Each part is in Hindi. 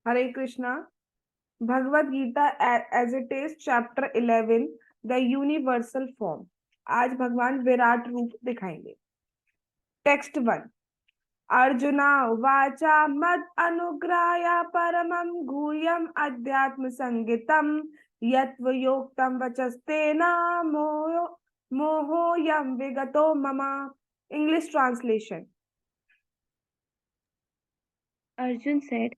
Hare Krishna. Bhagavad Gita as it is chapter 11 the universal form. आज भगवान विराट रूप दिखाएंगे। टेक्स्ट 1। अर्जुना वाचा मद अनुग्रह परमं गुह्यम अध्यात्म संगीतम यत्वयोक्तम वचस्तेना मोहो मोहोयम विगतो मम। English translation. Arjun said,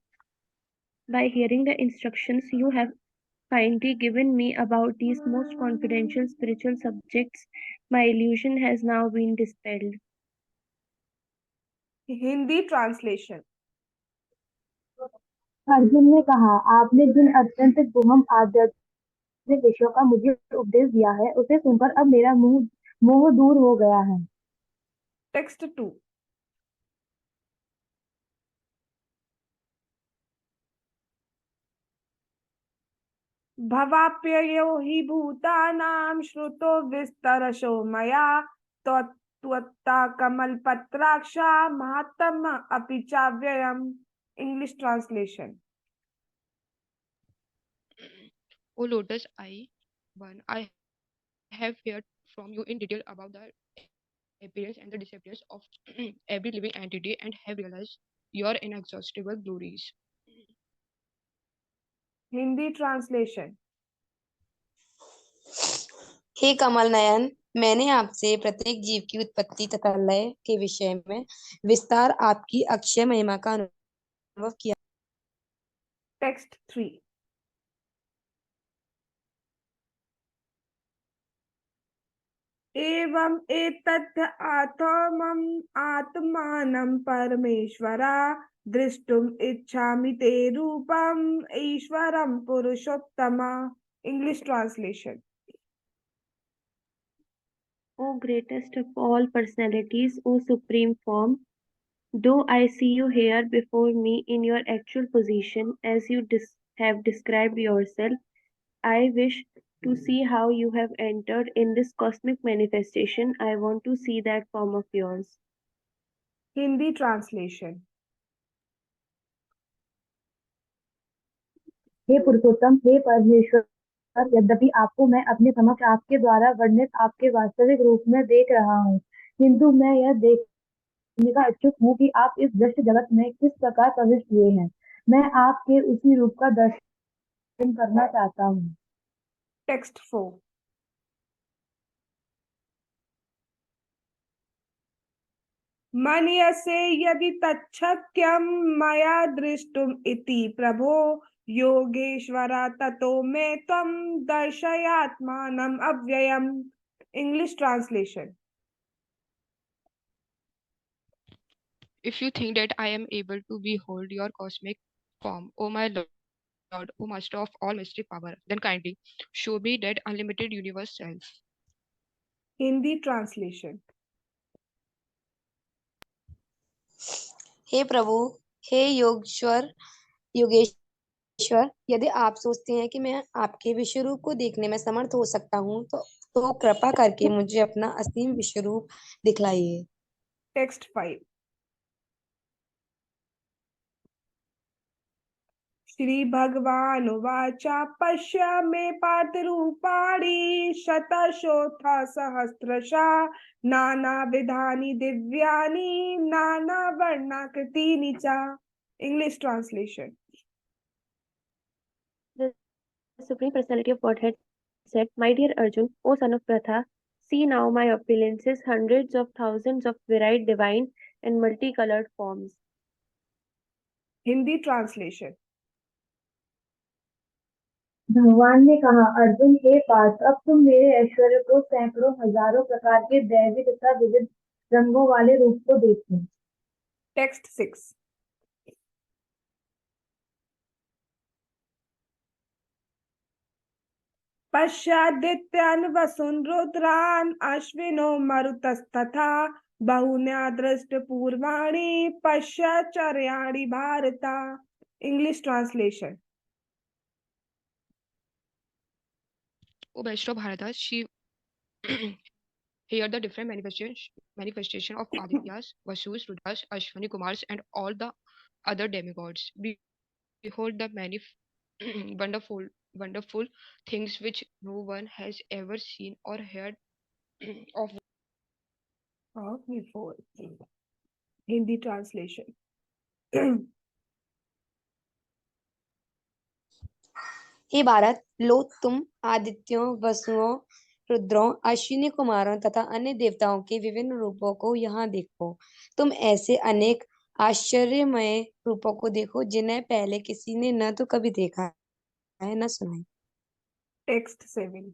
by hearing the instructions you have kindly given me about these most confidential spiritual subjects, my illusion has now been dispelled. Hindi translation. Arjun ने कहा, आपने जिन अत्यंत गुहम आध्यात्मिक विषयों का मुझे उपदेश दिया है, उसे सुनकर अब मेरा मोह दूर हो गया है। टेक्स्ट 2। भवाप्ययो हि भूतानां श्रुतो विस्तरशो मया त्वत्ता कमलपत्राक्षा महात्म अपि चाव्ययम्। English translation. O Lotus, I have heard from you in detail about the appearance and the disappearance of every living entity and have realized your inexhaustible glories. Hindi translation. हे कमल नयन, मैंने आपसे प्रत्येक जीव की उत्पत्ति तथा लय के विषय में विस्तार आपकी अक्षय महिमा का अनुभव किया। टेक्स्ट 3। एवं एतत् आत्मम् आत्मानं परमेश्वरा द्रष्टुम् इच्छामि ते रूपम् ईश्वरं पुरुषोत्तम। English translation. O greatest of all personalities, O supreme form, though I see you here before me in your actual position as you have described yourself, I wish to see how you have entered in this cosmic manifestation. I want to see that form of yours. Hindi translation. हे पुरुषोत्तम, हे परमेश्वर, यद्यपि आपको मैं अपने समक्ष आपके द्वारा वर्णित आपके वास्तविक रूप में देख रहा हूँ, किंतु मैं यह देखने का इच्छुक हूँ कि आप इस दृश्य जगत में किस प्रकार प्रविष्ट हुए हैं। मैं आपके उसी रूप का दर्शन करना चाहता हूँ। टेक्स्ट 4। मन्यसे यदि तच्छक्यं मया दृष्टुम् इति प्रभो योगेश्वरा ततो मे त्वं दर्शयात्मानम् अव्ययम्। English translation. If you think that I am able to behold your cosmic form, O my Lord, O Master of all mystic power, then kindly show me that unlimited universe self. Hindi translation. हे प्रभु, हे योगेश्वर, यदि आप सोचते हैं कि मैं आपके विश्व रूप को देखने में समर्थ हो सकता हूँ, तो कृपा करके मुझे अपना असीम विश्व रूप दिखलाइए। टेक्स्ट 5। श्री भगवान उवाचा पश्य मे पार्थ रूपाणि शतशोऽथ सहस्रशः नानाविधानि दिव्यानि नानावर्णाकृतीनि च। English translation. The Supreme Personality of Godhead said, My dear Arjun, O son of Pratha, see now my opulences, hundreds of thousands of varied divine and multicolored forms. Hindi translation. भगवान ने कहा, अर्जुन, हे पार्थ, अब तुम मेरे ऐश्वर्य को सैकड़ों हजारों प्रकार के दैवी तथा विविध रंगों वाले रूप को देखो। टेक्स्ट 6। पश्यादित्यान् वसून् रुद्रान् अश्विनो मरुतस्तथा बहुन्या दृष्टपूर्वाणि पश्याचर्याणि Bharata. English translation. O Master of Bharata, she hear the different manifestation of Adityas, Vasus, Rudras, Ashwani Kumars, and all the other demigods. behold the many wonderful things which no one has ever seen or heard of. before. Hindi translation. हे भारत, लो तुम आदित्यों, वसुओं, रुद्रों, अश्विनी कुमारों तथा अन्य देवताओं के विभिन्न रूपों को यहाँ देखो। तुम ऐसे अनेक आश्चर्यमय रूपों को देखो जिन्हें पहले किसी ने न तो कभी देखा है न सुना है। Text 7.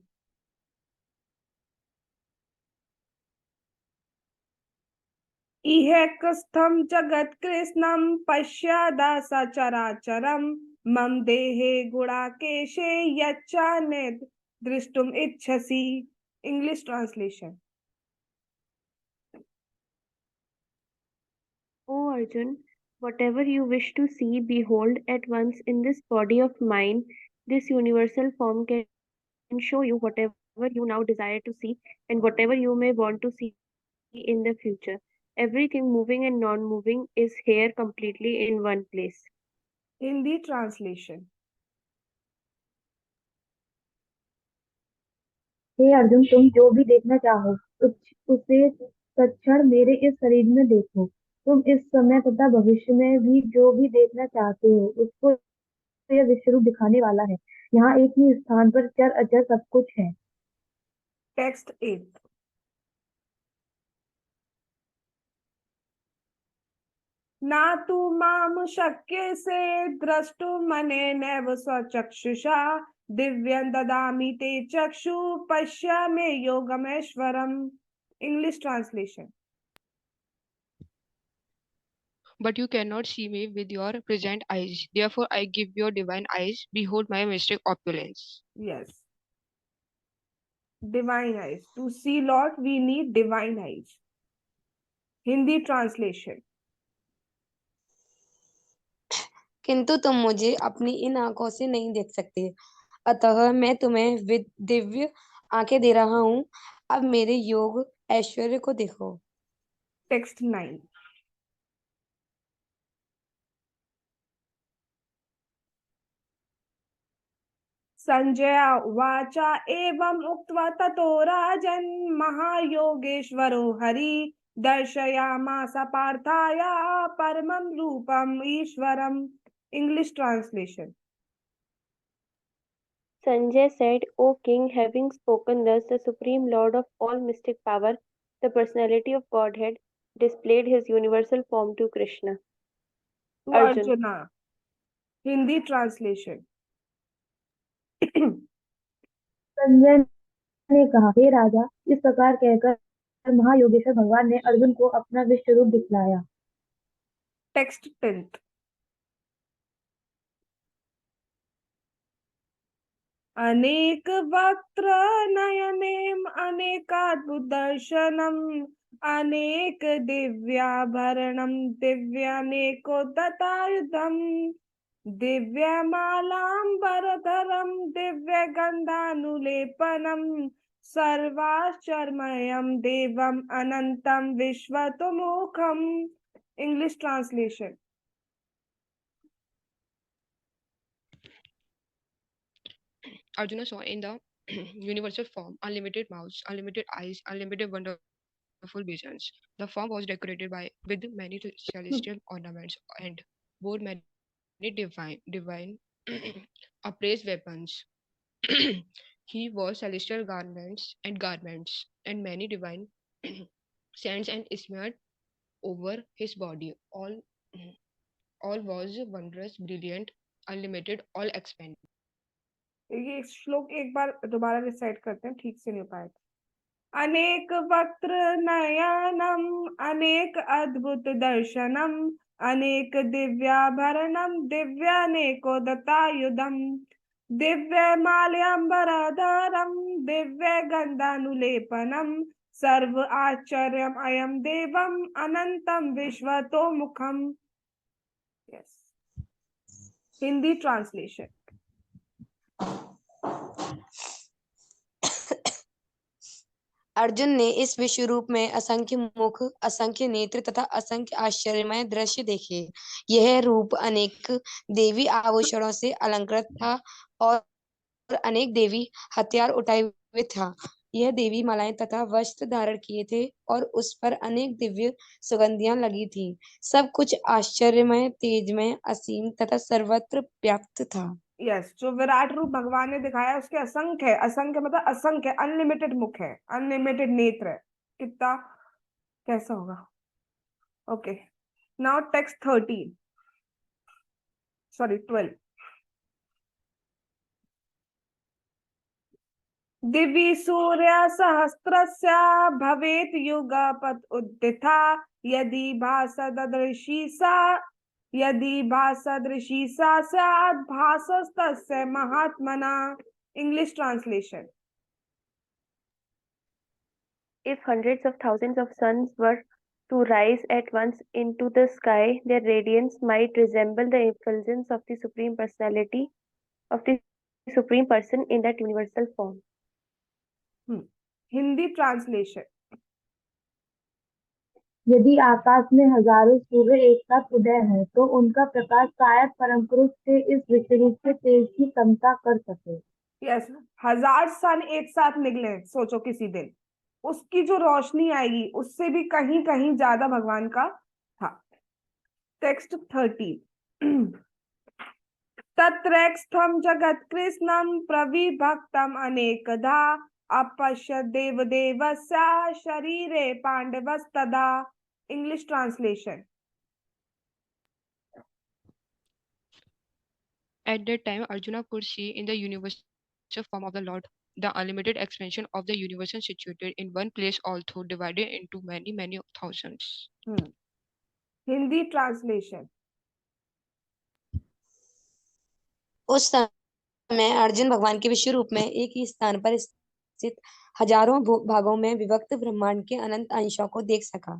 इहैकस्थं जगत्कृत्स्नं पश्यादासचराचरं मम देहे गुणाकेशे यच्चान्यद् द्रष्टुम इच्छसि. English translation. O Arjun, whatever you wish to see, behold at once in this body of mine. This universal form can show you whatever you now desire to see and whatever you may want to see in the future. Everything moving and non-moving is here completely in one place. Hindi translation. हे अर्जुन, तुम जो भी देखना चाहो उसे तत्क्षण मेरे इस शरीर में देखो। तुम इस समय तथा भविष्य में भी जो भी देखना चाहते हो उसको यह विश्वरूप दिखाने वाला है। यहाँ एक ही स्थान पर चर अचर सब कुछ है। Text 8. ना तु माम शक्यसे द्रष्टुमनेनैव स्वचक्षुषा दिव्यं ददामि ते चक्षु पश्यामि योगमेश्वरम्. English translation. But you cannot see me with your present eyes. Therefore, I give your divine eyes. Behold my mystic opulence. Yes. Divine eyes. To see Lord, we need divine eyes. Hindi translation. किंतु तुम मुझे अपनी इन आंखों से नहीं देख सकते, अतः मैं तुम्हें दिव्य आंखें दे रहा हूँ। अब मेरे योग ऐश्वर्य को देखो। Text 9. संजय उवाच एवम् उक्त्वा ततो राजन् महायोगेश्वरो हरि दर्शयामास पार्थाय परमं रूपम् ईश्वरम्. English translation. Sanjay said, O king, having spoken thus, the supreme lord of all mystic power, the personality of Godhead, displayed his universal form to Krishna. To Arjun. Arjuna. Hindi translation. Sanjay ने कहा, हे राजा, इस प्रकार कहकर महायोगेश्वर भगवान ने अर्जुन को अपना विश्व रूप दिखलाया। Text 10th. अनेक वक्त्र नयनेम अनेकाद्भुत दर्शनम अनेक दिव्याभरणम दिव्यानेकोदतायुधम दिव्यमालांबरधरम दिव्यगंधानुलेपनम सर्वाश्चर्यमयं देवम अनंतम विश्वतोमुखम. English translation. Arjuna saw in the universal form unlimited mouths, unlimited eyes, unlimited wonderful visions. The form was decorated with many celestial ornaments and bore many divine appraised weapons. He wore celestial garments and many divine scents and smeared over his body. All was wondrous, brilliant, unlimited, all expanding. ये श्लोक एक बार दोबारा रिसाइट करते हैं, ठीक से नहीं पाया था. अनेक वक्त्र नयनम अनेक अद्भुत दर्शनम अनेक दिव्याभरणम दिव्यानेकोदतायुधम दिव्यमाल्याम्बरधरम दिव्य गंधानुलेपनम सर्व आश्चर्यम अयम देवम अनंतम विश्वतोमुखम. यस. हिंदी ट्रांसलेशन. अर्जुन ने इस विश्व रूप में असंख्य मुख, असंख्य नेत्र तथा असंख्य आश्चर्यमय दृश्य देखे। यह रूप अनेक देवी आभूषणों से अलंकृत था और अनेक देवी हथियार उठाए हुए था। यह देवी मालाएं तथा वस्त्र धारण किए थे और उस पर अनेक दिव्य सुगंधियां लगी थी। सब कुछ आश्चर्यमय, तेजमय, असीम तथा सर्वत्र व्याप्त था। यस, जो विराट रूप भगवान ने दिखाया उसके असंख्य है, असंख्य मतलब असंख्य, अनलिमिटेड मुख है, अनलिमिटेड नेत्र है। कितना कैसा होगा? Okay, now text 13, sorry 12। दिवि सूर्य सहस्रस्य भवेत् युगपत् उद्दिता यदि भासदृशी सा स्यात् भासस्तस्य महात्मना। English translation. If hundreds of thousands of suns were to rise at once into the sky, their radiance might resemble the effulgence of the Supreme Personality of the Supreme Person in that universal form. Hindi translation. यदि आकाश में हजारों सूर्य एक साथ उदय हो तो उनका प्रकाश शायद परम पुरुष के इस विश्वरूप के तेज की समता कर सके। यस, 1000 सन एक साथ निकले, सोचो किसी दिन, उसकी जो रोशनी आएगी उससे भी कहीं कहीं ज्यादा भगवान का था। टेक्स्ट 13। तत्रैक्षम जगत्कृष्णं प्रविभक्तम अनेकधा अपश्य देवदेवस्य शरीरे पांडवस्तदा। English translation. At that time, Arjuna could see in the universal form of the Lord the unlimited expansion of the universe situated in one place, although divided into many, many thousands. Hindi translation. उस समय अर्जुन भगवान के विश्व रूप में एक ही स्थान पर स्थित हजारों भागों में विभक्त ब्रह्मांड के अनंत अंशों को देख सका।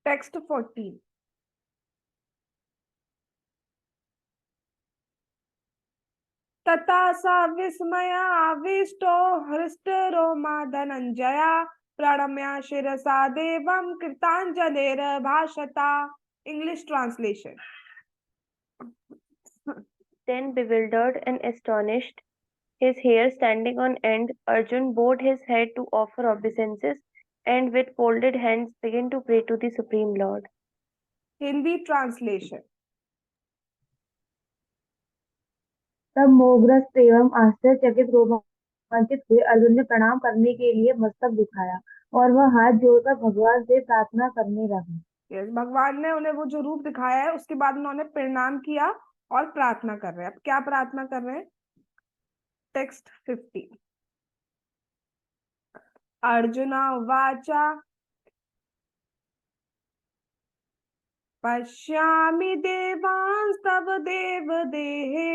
टेक्स्ट 14। तथा सा विस्मयाविष्टो हृष्टरोमा धनंजया प्रणम्य शिरसा देवं कृतांजलिर्भाषता। English translation. Then, bewildered and astonished, his hair standing on end, Arjun bowed his head to offer obeisances and with folded hands began to pray to the Supreme Lord. Hindi translation. तब मोहग्रस्त एवं आश्चर्यचकित रोमांचित हुए अर्जुन ने प्रणाम करने के लिए मस्तक झुकाया और वह हाथ जोड़कर भगवान से प्रार्थना करने लगे। यस, भगवान ने उन्हें वो जो रूप दिखाया है उसके बाद उन्होंने प्रणाम किया और प्रार्थना कर रहे हैं। अब क्या प्रार्थना कर रहे हैं? टेक्स्ट 50। अर्जुना उवाच पश्यामि देवांस्तव देवदेहे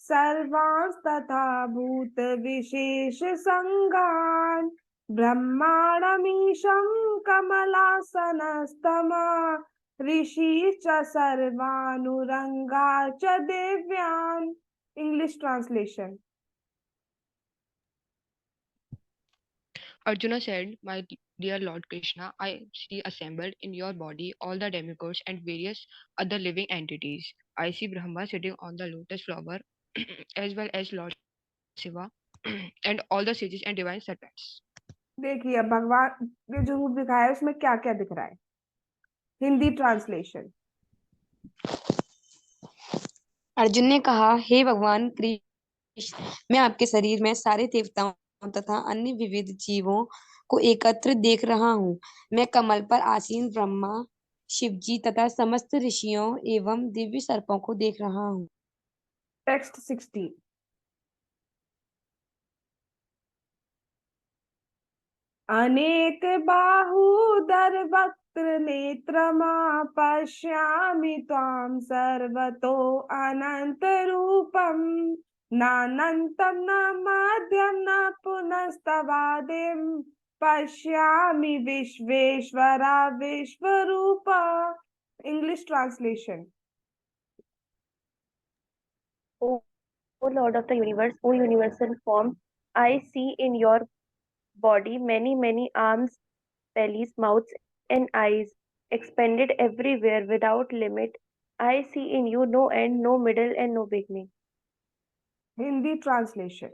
सर्वांस्तथा भूत विशेष संगान् ब्रह्माणमीशं कमलासनस्तम ऋषि च सर्वानुरंगा च देव्यान्। English translation. Arjuna said, "My dear Lord Krishna, I see assembled in your body all the demigods and various other living entities. I see Brahma sitting on the lotus flower, as well as Lord Shiva, and all the sages and divine servants." देखिए अब भगवान ने जो रूप दिखाया है उसमें क्या क्या दिख रहा है। हिंदी ट्रांसलेशन। अर्जुन ने कहा, हे भगवान कृष्ण, मैं आपके शरीर में सारे देवताओं तथा अन्य विविध जीवों को एकत्र देख रहा हूँ। मैं कमल पर आसीन ब्रह्मा, शिवजी तथा समस्त ऋषियों एवं दिव्य सर्पों को देख रहा हूँ। टेक्स्ट 16। अनेक बाहूदर वक्त्र नेत्रमा पश्यामि त्वां सर्वतो अनंत रूपम नानंतम न मध्यम न पुनस्तवादिम पश्यामि Vishweshwara Vishwarupa. English translation. O Lord of the universe, O universal form, I see in your body, many arms, bellies, mouths, and eyes, expanded everywhere without limit. I see in you no end, no middle, and no beginning. Hindi translation.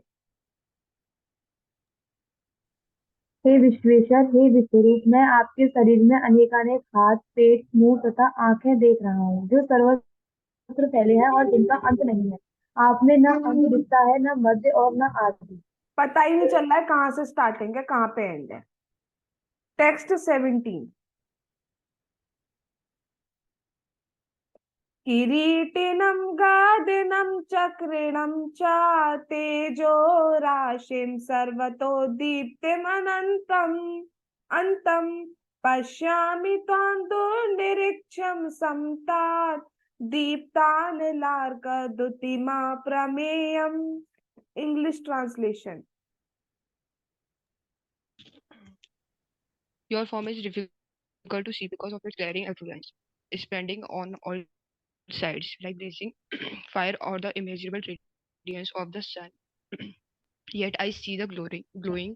हे विश्वेश्वर, हे विश्वरूप, मैं आपके शरीर में अनेकानेक हाथ, पेट, मुंह तथा आंखें देख रहा हूँ, जो सर्वत्र फैले हैं और जिनका अंत नहीं है। आप में न अंत दिखता है, न मध्य और न आदि। पता ही नहीं चल रहा है कहाँ से स्टार्टिंग है कहाँ पे एंड है। टेक्स्ट 17। किरीटिनं गादिनं चक्रिणं च तेजो राशिं सर्वतो दीप्तिमनन्तम् अन्तं पश्यामि त्वां दुर्निरीक्ष्यं समतात् दीप्तानलार्कद्युतिमा प्रमेयम्। English translation. Your form is difficult to see because of its glaring effluence, spreading on all sides like blazing fire or the immeasurable radiance of the sun. Yet I see the glowing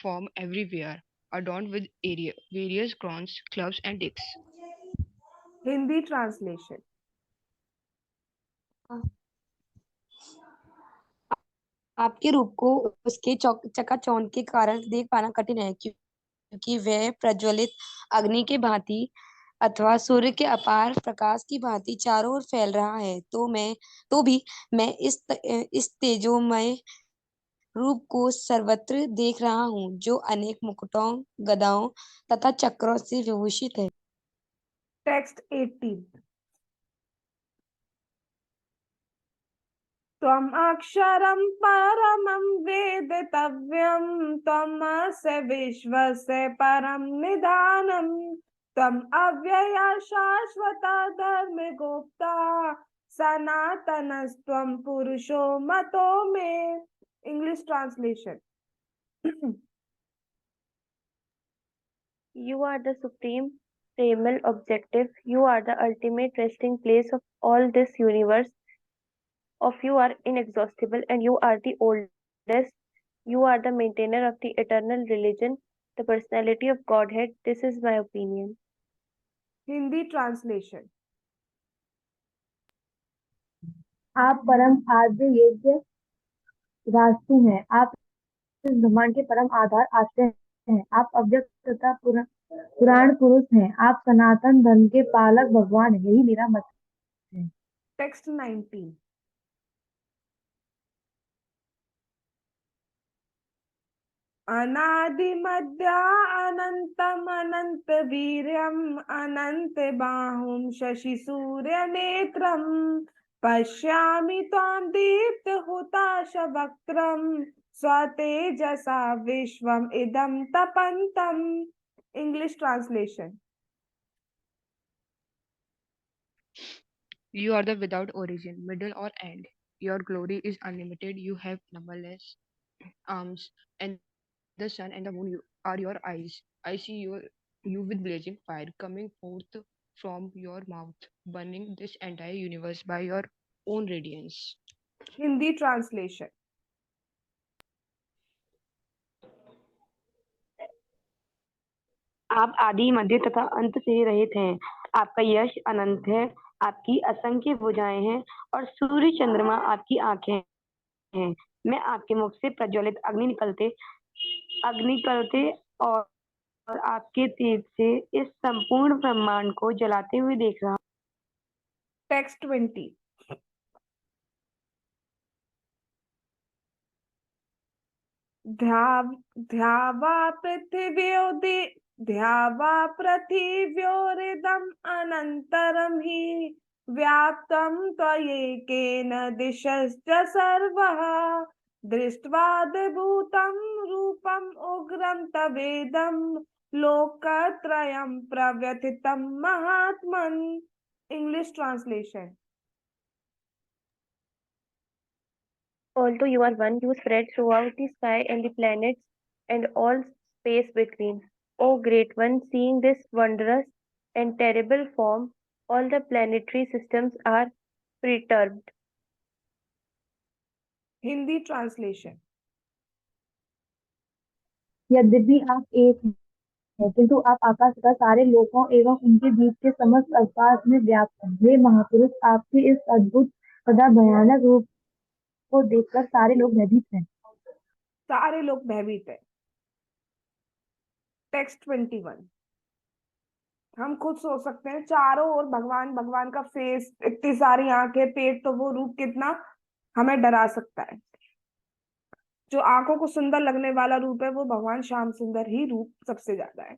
form everywhere, adorned with various crowns, clubs, and discs. Hindi translation. आपके रूप को उसके चकाचौंध के कारण देख पाना कठिन है, क्योंकि वह प्रज्वलित अग्नि के भांति अथवा सूर्य के अपार प्रकाश की भांति चारों ओर फैल रहा है। तो भी मैं इस तेजोमय रूप को सर्वत्र देख रहा हूँ, जो अनेक मुकुटों, गदाओं तथा चक्रों से विभूषित है। टेक्स्ट 18। त्वम् अक्षरं परमं वेदितव्यं त्वमस्य विश्वस्य परं निधानं त्वम् अव्यया शाश्वता धर्मगुप्ता सनातनस्त्वं पुरुषो मतो मे। English translation. You are the supreme, primal objective. You are the ultimate resting place of all this universe. Of you are inexhaustible, and you are the oldest. You are the maintainer of the eternal religion, the personality of Godhead. This is my opinion. Hindi translation. आप परम आद्य योग्य रास्तु हैं। आप इस ब्रह्मांड के परम आधार आश्रय हैं। आप अव्यक्त तथा पुराण पुरुष हैं। आप सनातन धर्म के पालक भगवान हैं। यही मेरा मत है। टेक्स्ट 19। अनादिमध्या अनन्तमनन्तवीर्यम् अनन्तबाहुं शशिसूर्यनेत्रम् पश्यामि त्वां दीप्तहुताशवक्त्रम् स्वतेजसा विश्वम् इदं तपन्तम्। English translation. You are the without origin, middle, or end. Your glory is unlimited. You have numberless arms, and the sun and the moon are your eyes. I see you with blazing fire coming forth from your mouth, burning this entire universe by your own radiance. Hindi translation. आप आदि, मध्य तथा अंत से रहित हैं। आपका यश अनंत है। आपकी असंख्य भुजाएं हैं और सूर्य चंद्रमा आपकी आंखें हैं। मैं आपके मुख से प्रज्वलित अग्नि निकलते और आपके तेज से इस संपूर्ण ब्रह्मांड को जलाते हुए देख रहा हूँ। टेक्स्ट 20। ध्यावा पृथिव्योरिदम् अनन्तरं हि व्याप्तं त्वयैकेन दिशश्च सर्वः दृष्ट्वाद्भुतं रूपम् उग्रं तवेदं लोकत्रयं प्रव्यथितं महात्मन्। English translation. Although you are one, you spread throughout the sky and the planets and all space between. O Great One, seeing this wondrous and terrible form, all the planetary systems are perturbed. Hindi translation. यद्यपि आप एक हैं, किंतु आप आकाश तथा सारे लोकों एवं उनके बीच के समस्त अवकाश में व्याप्त हैं। हे महापुरुष, आपके इस अद्भुत तथा भयानक रूप को देखकर सारे लोग भयभीत हैं। सारे लोग भयभीत है। टेक्स्ट 21। हम खुद सोच सकते हैं, चारों ओर भगवान, भगवान का फेस, इतनी सारी आंखें, पेट, तो वो रूप कितना हमें डरा सकता है। जो आंखों को सुंदर लगने वाला रूप है, वो भगवान श्याम सुंदर ही रूप सबसे ज्यादा है।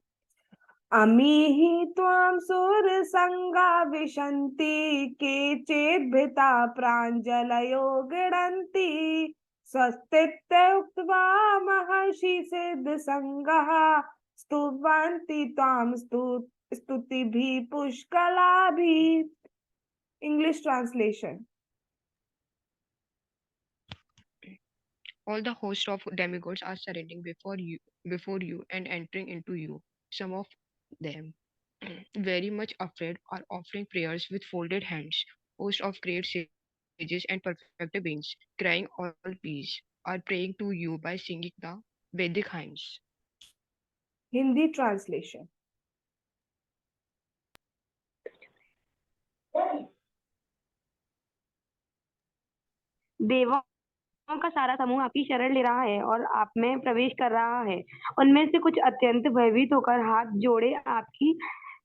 अमीहि त्वां सुरसंगा विशन्ति केचिद्भिता प्राञ्जलयो गृह्णन्ति स्वस्तित्युक्त्वा महर्षि सिद्धसङ्गाः स्तुवन्ति त्वां स्तुतिभिः पुष्कलाभिः। English translation. All the host of demigods are surrendering before you and entering into you. Some of them, very much afraid, are offering prayers with folded hands. Hosts of great sages and perfect beings, crying all peace, are praying to you by singing the Vedic hymns. Hindi translation. देवों का सारा समूह आपकी शरण ले रहा है और आप में प्रवेश कर रहा है। उनमें से कुछ अत्यंत भयभीत होकर हाथ जोड़े आपकी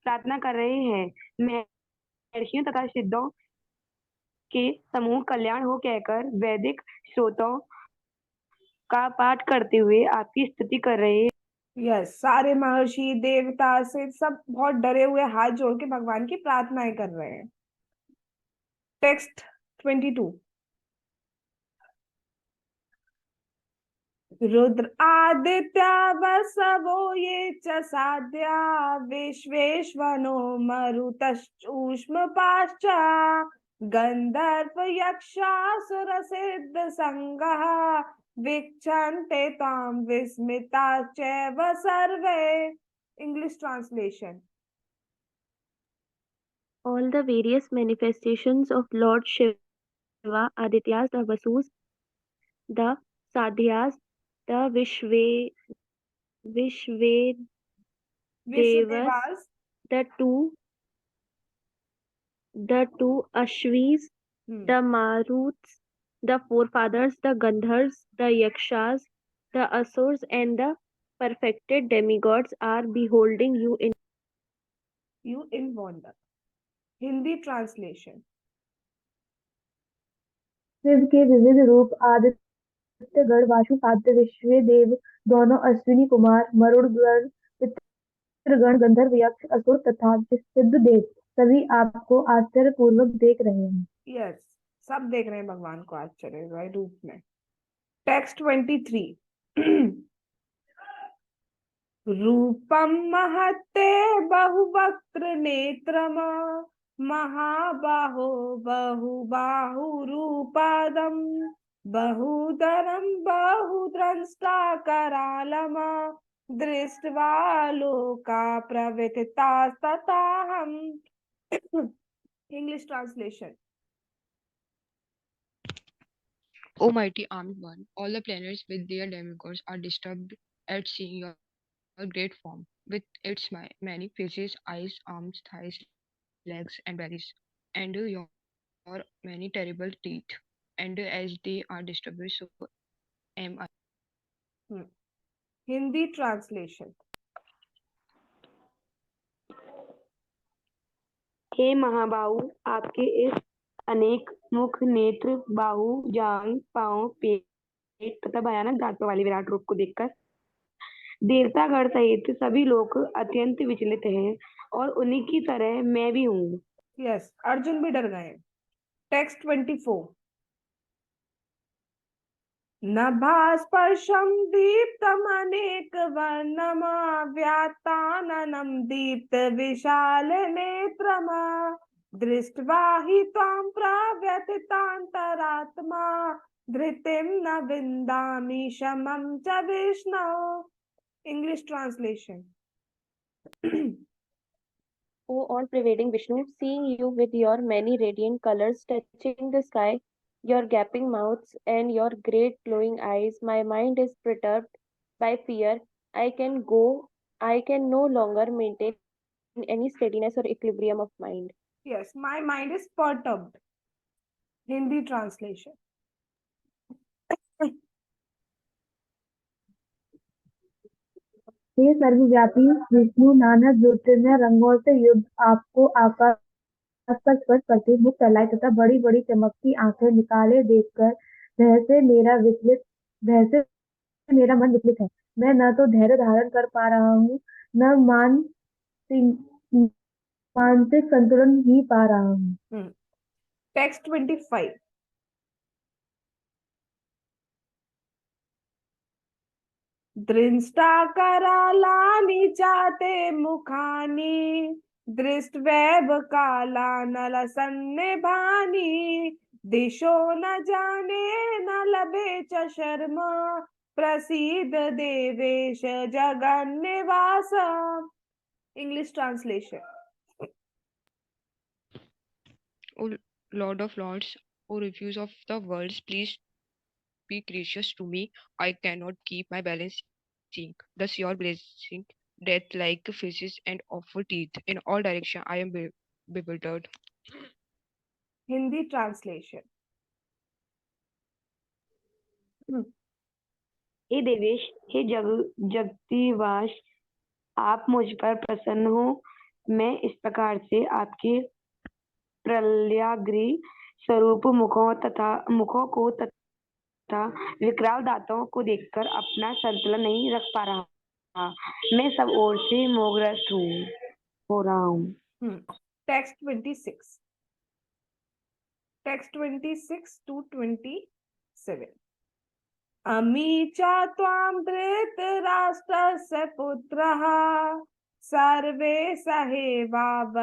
प्रार्थना कर रहे हैं। महर्षियों तथा सिद्धों के समूह कल्याण हो कहकर वैदिक स्रोतों का पाठ करते हुए आपकी स्तुति कर रहे हैं। यस, सारे महर्षि, देवता से सब बहुत डरे हुए हाथ जोड़ के भगवान की प्रार्थनाएं कर रहे हैं। टेक्स्ट 22। रुद्र आदित्या वसवो ये च साध्या विश्वेश्वनो मरुतश्चूष्म पाश्च गंधर्व यक्षासुर सिद्ध संगः वीक्षन्ते तां विस्मिताश्चैव सर्वे। English translation. All the various manifestations of Lord Shiva, Adityas, the Vasus, the Sadhyas, the Vishvedevas, विश्वदेवास। the two Ashvis, the Maruts, the forefathers, the Gandhars, the Yakshas, the Asurs, and the perfected demigods are beholding you in wonder। Hindi translation. Shiva के विविध रूप आदित्यगण, वासुसाध्य, विश्वेदेव, दोनों अश्विनी कुमार, मरुड़गण, पितृगण, गंधर्व, यक्ष, असुर तथा सिद्ध देव सभी आपको आश्चर्यपूर्वक देख रहे हैं। यस, सब देख रहे हैं भगवान को आश्चर्य रूप में। टेक्स्ट 23। रूपम महत्ते बहुवक्त्र नेत्रम महाबाहो बहुबाहुरूपादम बहुधरम बहुद्रष्टा करालम दृष्ट्वा लोका प्रविततास्तताहम्। English translation. O mighty armed one, all the planets with their demigods are disturbed at seeing your great form, with its many faces, eyes, arms, thighs, legs, and bellies, and your many terrible teeth. And as they are disturbed, so am I. Hindi translation. हे महाबाहु, आपके इस अनेक मुख, नेत्र, बाहु, जांग, पांव, पेट तथा भयानक दांतों वाले विराट रूप को देखकर देवतागण सहित सभी लोग अत्यंत विचलित हैं और उन्हीं की तरह मैं भी हूँ। यस, अर्जुन भी डर गए। टेक्स्ट 24। नभास्पर्शं दीप्तमनेकवर्णम् व्यात्ताननं दीप्तविशालनेत्रम् दृष्ट्वा हि त्वां प्रव्यथितान्तरात्मा धृतिं न विन्दामि शमं च विष्णो। English translation. O all-pervading Vishnu, seeing you with your many radiant colors touching the sky, your gaping mouths and your great glowing eyes, my mind is perturbed by fear I can no longer maintain any steadiness or equilibrium of mind. Yes, my mind is perturbed. Hindi translation. हे सर्वव्यापी विष्णु, नाना ज्योतिर्मय रंगों से युक्त आपको आकाश पर स्पर्श करते मुख फैलाए तथा बड़ी बड़ी चमकती आंखें निकाले देखकर भय से मेरा मन विचलित है। मैं न तो धैर्य धारण कर पा रहा हूँ, न मानसिक संतुलन ही पा रहा हूँ। Text 25. दृष्टा करालानि चाते मुखानि दृष्टवैव काला नलसन्निभानि दिशो न जाने न लभे च शर्म प्रसीद देवेश जगन्निवास. English translation. O Lord of Lords, O refuse of the worlds, please be gracious to me. I cannot keep my balance seeing. Thus your blessing, death like faces and awful teeth. In all direction I am bewildered. Hindi translation. हे देवेश, हे जगतीवास, आप मुझ पर प्रसन्न हो। मैं इस प्रकार से आपके प्रलयाग्नि स्वरूप मुखों को तथा विकराल दांतों को देखकर अपना संतुलन नहीं रख पा रहा। मैं सब ओर से मोहग्रस्त हो रहा हूँ। Text 26. Text 26 to 27. अमी च त्वां धृतराष्ट्रस्य पुत्रः सर्वे सहेवावनिपाल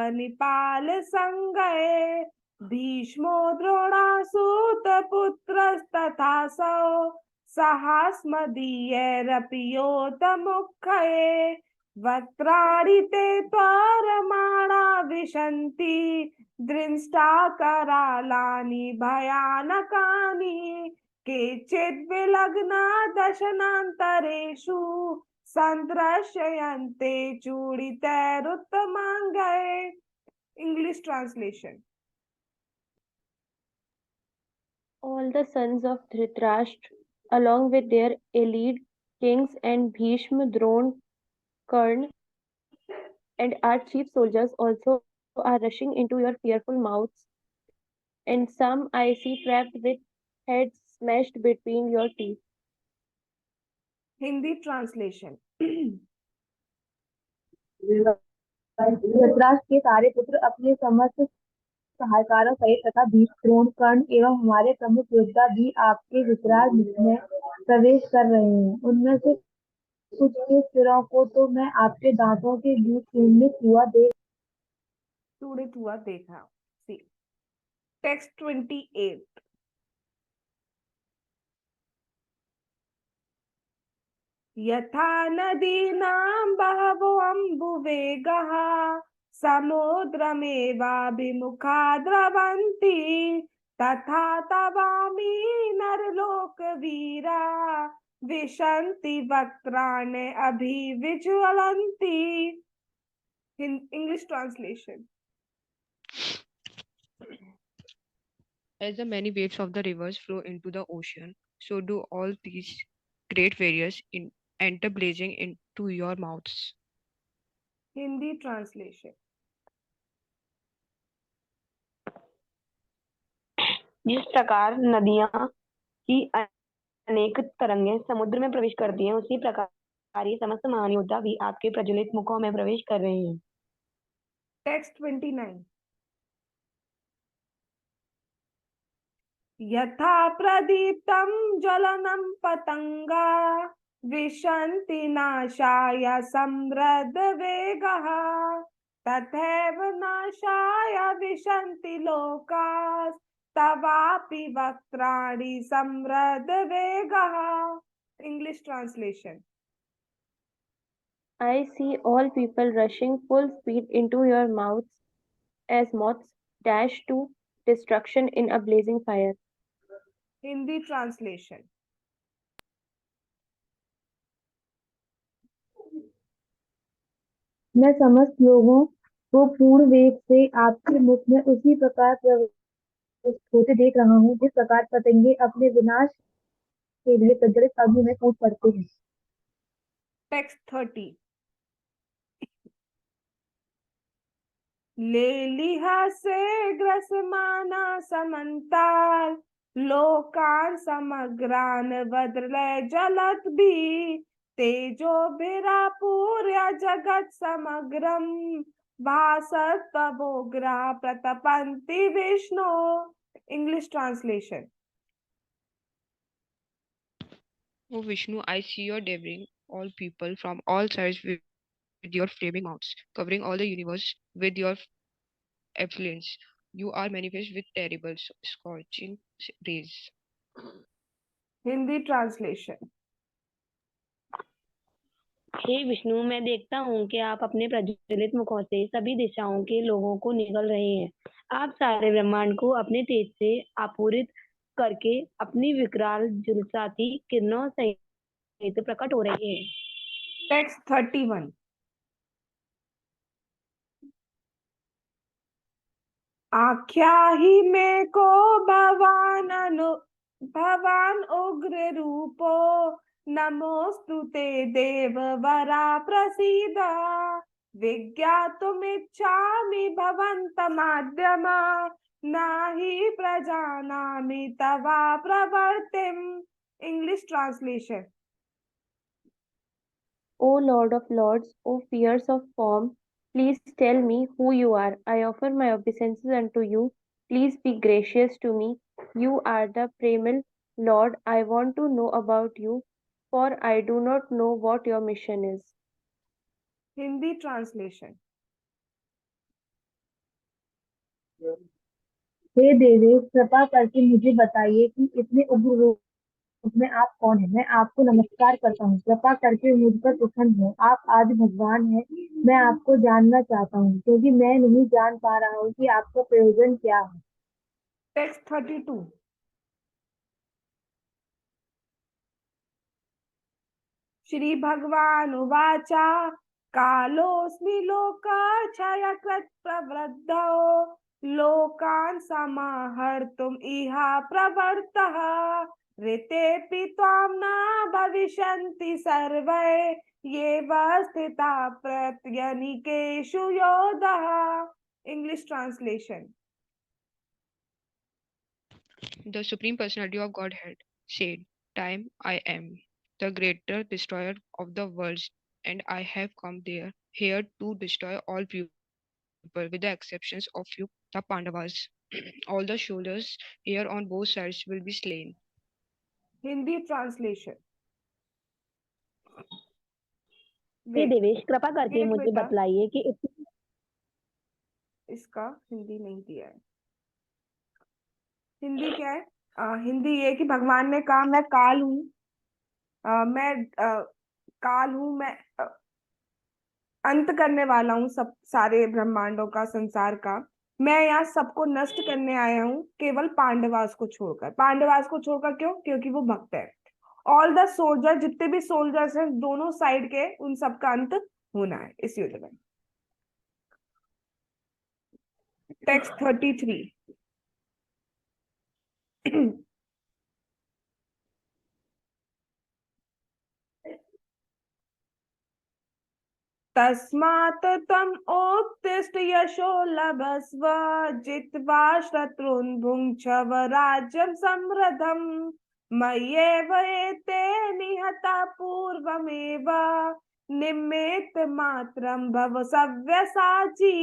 संगये भीष्मो द्रोणासूतपुत्रस्तथासौ सहास्मदीयैरपि योतमुखये वक्त्राणि ते त्वरमाणा विशन्ति दृष्टा करालानि भयानकानि केचिद् विलग्ना दशनान्तरेषु सन्दृश्यन्ते चूडितैरुत्तमाङ्गैः. English translation. All the sons of Dhritarashtra, along with their allied kings and Bhishma, Drona, Karna, and our chief soldiers also are rushing into your fearful mouths, and some I see trapped with heads smashed between your teeth. Hindi translation. Dhritarashtra के सारे पुत्र अपने समस्त सहायकारों सहित तथा भीष्म, द्रोण, कर्ण एवं हमारे प्रमुख योद्धा भी आपके विकराल मुख में प्रवेश कर रहे हैं। उनमें से कुछ के सिरों को तो मैं आपके दांतों के बीच चूड़ित हुआ देखा. See. Text 28. यथा नदीनां बहवोऽम्बुवेगः समुद्रमेवाभिमुखा द्रवन्ति तथा तवामि नरलोकवीरा विशन्ति वक्त्राणि अभिविज्वलन्ति. English translation. As the many waves of the rivers flow into the ocean, so do all these great warriors enter blazing into your mouths. Hindi translation. जिस प्रकार नदियां की अनेक तरंगें समुद्र में प्रवेश करती हैं, उसी प्रकार ये समस्त महान योद्धा भी आपके प्रज्वलित मुखों में प्रवेश कर रहे हैं. Text 29. यथा प्रदीप्तं ज्वलनं पतंगा विशन्ति नाशाय समृद्धवेगः तथैव नाशाय विशन्ति लोकास्तवापि वक्त्राणि समृद्धवेगः. English translation. I see all people rushing full speed into your mouths as moths dash to destruction in a blazing fire. Hindi translation. मैं समस्त लोगों को पूर्ण वेग से आपके मुख में उसी प्रकार प्रविष्ट होते देख रहा हूँ जिस प्रकार पतंगे अपने विनाश के लिए प्रज्वलित अग्नि में कूद पड़ते हैं। टेक्स्ट 30 लेलिहा से ग्रसमाना समन्ताल लोकान समग्रान बदले जलत भी तेजो बिरा पूर्य जगत समग्रम भासत तबोग्रह प्रतपंति Vishnu. English translation. O Vishnu, I see you devouring all people from all sides with your flaming mouths, covering all the universe with your effluence. You are manifest with terrible scorching rays. Hindi translation. हे विष्णु, मैं देखता हूँ कि आप अपने प्रज्वलित मुखों से सभी दिशाओं के लोगों को निगल रहे हैं। आप सारे ब्रह्मांड को अपने तेज से आपूरित करके अपनी विकराल झुलसाती किरणों सहित प्रकट हो रहे हैं। टेक्स्ट 31 आख्या ही में को भवान उग्र रूपो नमोस्तुते देव वरा प्रसीद विज्ञातुमिच्छामि भवन्तमाद्यम नाही प्रजानामि तवा प्रवर्तिम। English translation. O Lord of Lords, O fierce of form, please tell me who you are. I offer my obeisances unto you. Please be gracious to me. You are the primal Lord. I want to know about you, for I do not know what your mission is. Hindi translation. हे देवेश, कृपा करके मुझे बताइए कि इतने उग्र रूप में आप कौन हैं। मैं आपको नमस्कार करता हूँ। कृपा करके मुझ पर प्रसन्न हो। आप आदि भगवान हैं। मैं आपको जानना चाहता हूँ क्योंकि मैं नहीं जान पा रहा हूँ कि आपका प्रयोजन क्या है। टेक्स्ट 32 श्री भगवान उवाचा कालोऽस्मि लोकाक्षयकृत् प्रवृद्धो लोकान् समाहर्तुम् इहा प्रवर्तः ऋतेऽपि त्वां न भविष्यन्ति सर्वे ये स्थिता प्रत्यनीकेषु योधः। English translation. The Supreme Personality of Godhead said, Time I am, the greater destroyer of the worlds, and I have come here to destroy all people, with the exceptions of you, the Pandavas. All the soldiers here on both sides will be slain. Hindi translation. हे देवेश, कृपा करके वेट मुझे बेटा, बतलाइए कि इसका हिंदी नहीं दिया है। हिंदी क्या है? हिंदी ये कि भगवान ने कहा मैं काल हूँ, काल हूँ, मैं अंत करने वाला हूँ सब सारे ब्रह्मांडों का, संसार का। मैं यहाँ सबको नष्ट करने आया हूँ केवल पांडवास को छोड़कर। पांडवास को छोड़कर क्यों? क्योंकि वो भक्त है। ऑल द सोल्जर, जितने भी सोल्जर्स हैं दोनों साइड के, उन सबका अंत होना है इस युद्ध में। टेक्स्ट 33 तस्मात् त्वम् उत्तिष्ठ यशो लभस्व जित्वा शत्रून् भुङ्क्ष्व राज्यं समृद्धम् मय्येव एते निहता पूर्वमेव निमित्त मात्रं भव सव्यसाची।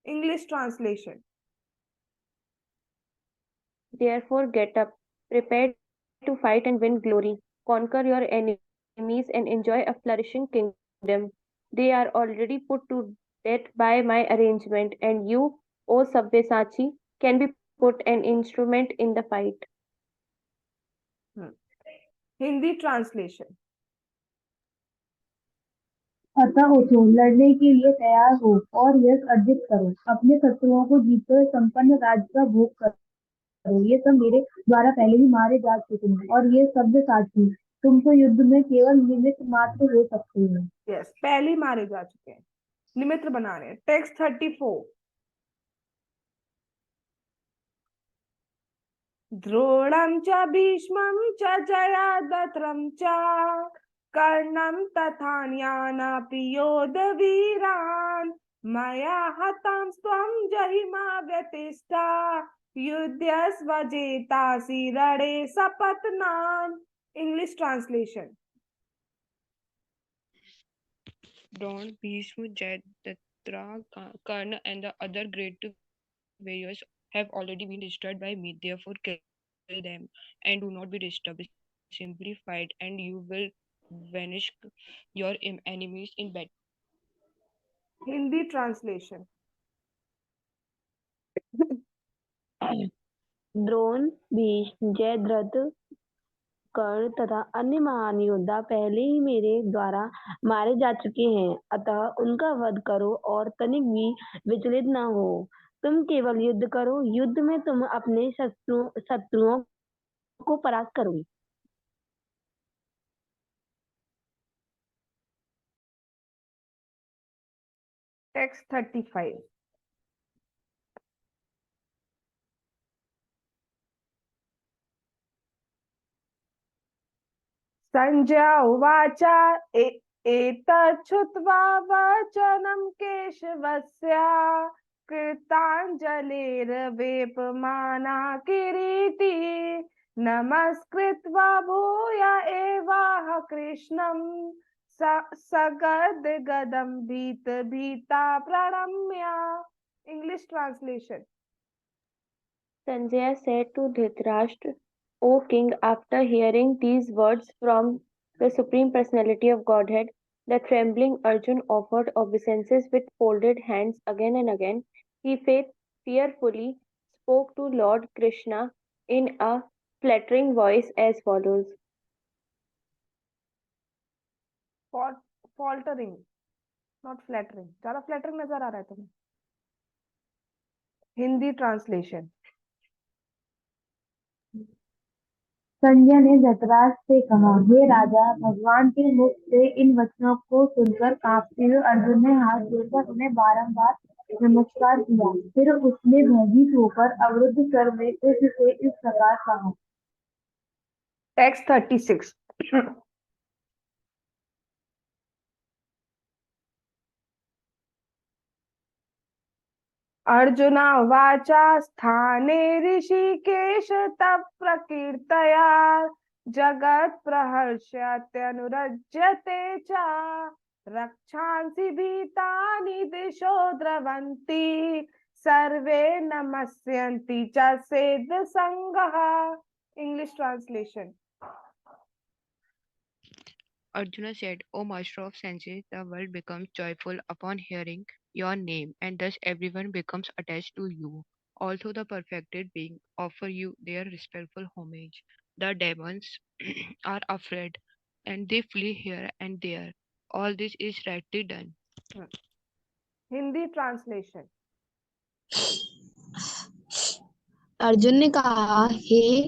English translation. therefore get up, prepare to fight and win glory, conquer your enemies and enjoy a flourishing kingdom. They are already put to death by my arrangement, and you, O Sabyasachi, can be put an instrument in the fight. Hindi translation. अतः उठो, लड़ने के लिए तैयार हो और यश अर्जित करो। अपने शत्रुओं को जीतकर संपन्न राज्य का भोग करो। ये सब मेरे द्वारा पहले ही मारे जा चुके हैं और ये सभ्यसाची तुम तो युद्ध में केवल निमित्त मात्र हो सकती हो। यस, पहले ही मारे जा चुके हैं, निमित्त बना रहे हैं। टेक्स्ट 34। द्रोणं च भीष्मं च जयाद्रथं च कर्णं तथान्यानपि योधवीरान् मया हतं त्वं जहिमा व्यतिष्ठा युध्यस्व जेतासि रणे सपत्नान्। English translation. Drawn, Bhishma, Jayadratha, Karna, and the other great warriors have already been destroyed by me. Therefore, kill them and do not be disturbed. Simply fight, and you will vanish your enemies in battle. Hindi translation. Drona, Bhishma, Jayadratha, Karna तथा अन्य महान योद्धा पहले ही मेरे द्वारा मारे जा चुके हैं, अतः उनका वध करो और तनिक भी विचलित न हो। तुम केवल युद्ध करो, युद्ध में तुम अपने शत्रुओं को परास्त करोगे। टेक्स्ट 35। संजय उवाच एतत् श्रुत्वा वचनं केशवस्य कृताञ्जलिर्वेपमाना किरीटी नमस्कृत्वा भूय एवाह कृष्णं सगद्गदं भीता प्रणम्य। English translation. Sanjaya said to Dhritarashtra, O king, after hearing these words from the Supreme Personality of Godhead, the trembling Arjun offered obeisances with folded hands again and again. He fearfully spoke to Lord Krishna in a flattering voice as follows. Faltering, not flattering. ज्यादा फ्लैटरिंग नजर आ रहा है तुम्हें? हिंदी ट्रांसलेशन। संजय ने धृतराष्ट्र से कहा, हे राजा, भगवान के मुख से इन वचनों को सुनकर कांपते हुए अर्जुन ने हाथ जोड़कर उन्हें बारंबार नमस्कार किया। फिर उसने भयभीत होकर अवरुद्ध स्वर में कृष्ण से इस प्रकार कहा। टेक्स्ट 36। अर्जुन उवाच स्थाने ऋषिकेश तव प्रकीर्तया जगत्प्रहर्षत्यनुरज्यते च रक्षांसि भीतानि दिशो द्रवन्ति सर्वे नमस्यन्ति च सेद संगः। English translation. Arjuna said, O master of senses, the world becomes joyful upon hearing your name, and thus everyone becomes attached to you. Also, the perfected beings offer you their respectful homage. The demons are afraid, and they flee here and there. All this is rightly done. Hindi translation. Arjun ने कहा, हे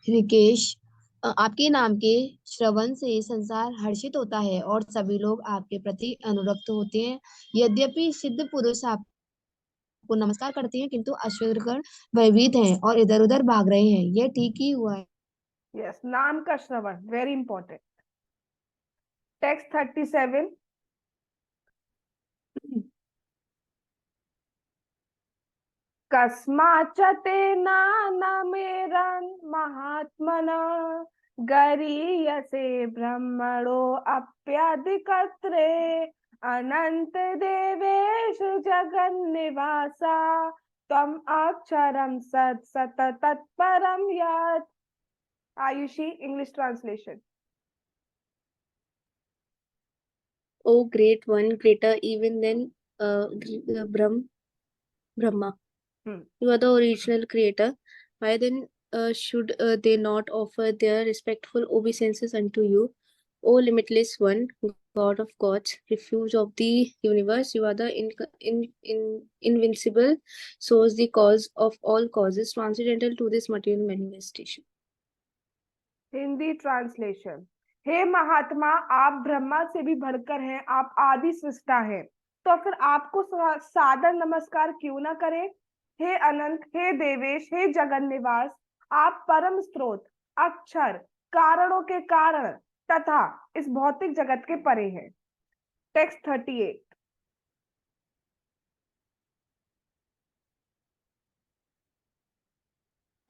ऋषिकेश, आपके नाम के श्रवण से संसार हर्षित होता है और सभी लोग आपके प्रति अनुरक्त होते हैं। यद्यपि सिद्ध पुरुष आपको नमस्कार करते हैं, किंतु अश्वगण भयभीत हैं और इधर उधर भाग रहे हैं। यह ठीक ही हुआ है। यस, नाम का श्रवण वेरी इंपॉर्टेंट। टेक्स्ट 37। कस्माच्च तेनानमेरन् महात्मना गरीयसे ब्रह्मणोऽप्याधिकर्त्रे अनंत देवेश जगन्निवासा त्वम् अक्षरं सत तत्परं यत्। Ayushi, English translation. O great one, greater even than Brahma. You are the original creator. Why then should they not offer their respectful obeisances unto you? O limitless one, God of gods, refuge of the universe, you are the invincible source, the cause of all causes, transcendental to this material manifestation. Hindi translation. हे महात्मा, आप ब्रह्मा से भी बढ़कर हैं, आप आदि सृष्टा हैं, तो फिर आपको सादर नमस्कार क्यों ना करें। हे अनंत, हे देवेश, हे जगन निवास, आप परम स्रोत, अक्षर, कारणों के कारण तथा इस भौतिक जगत के परे हैं। टेक्स्ट 38।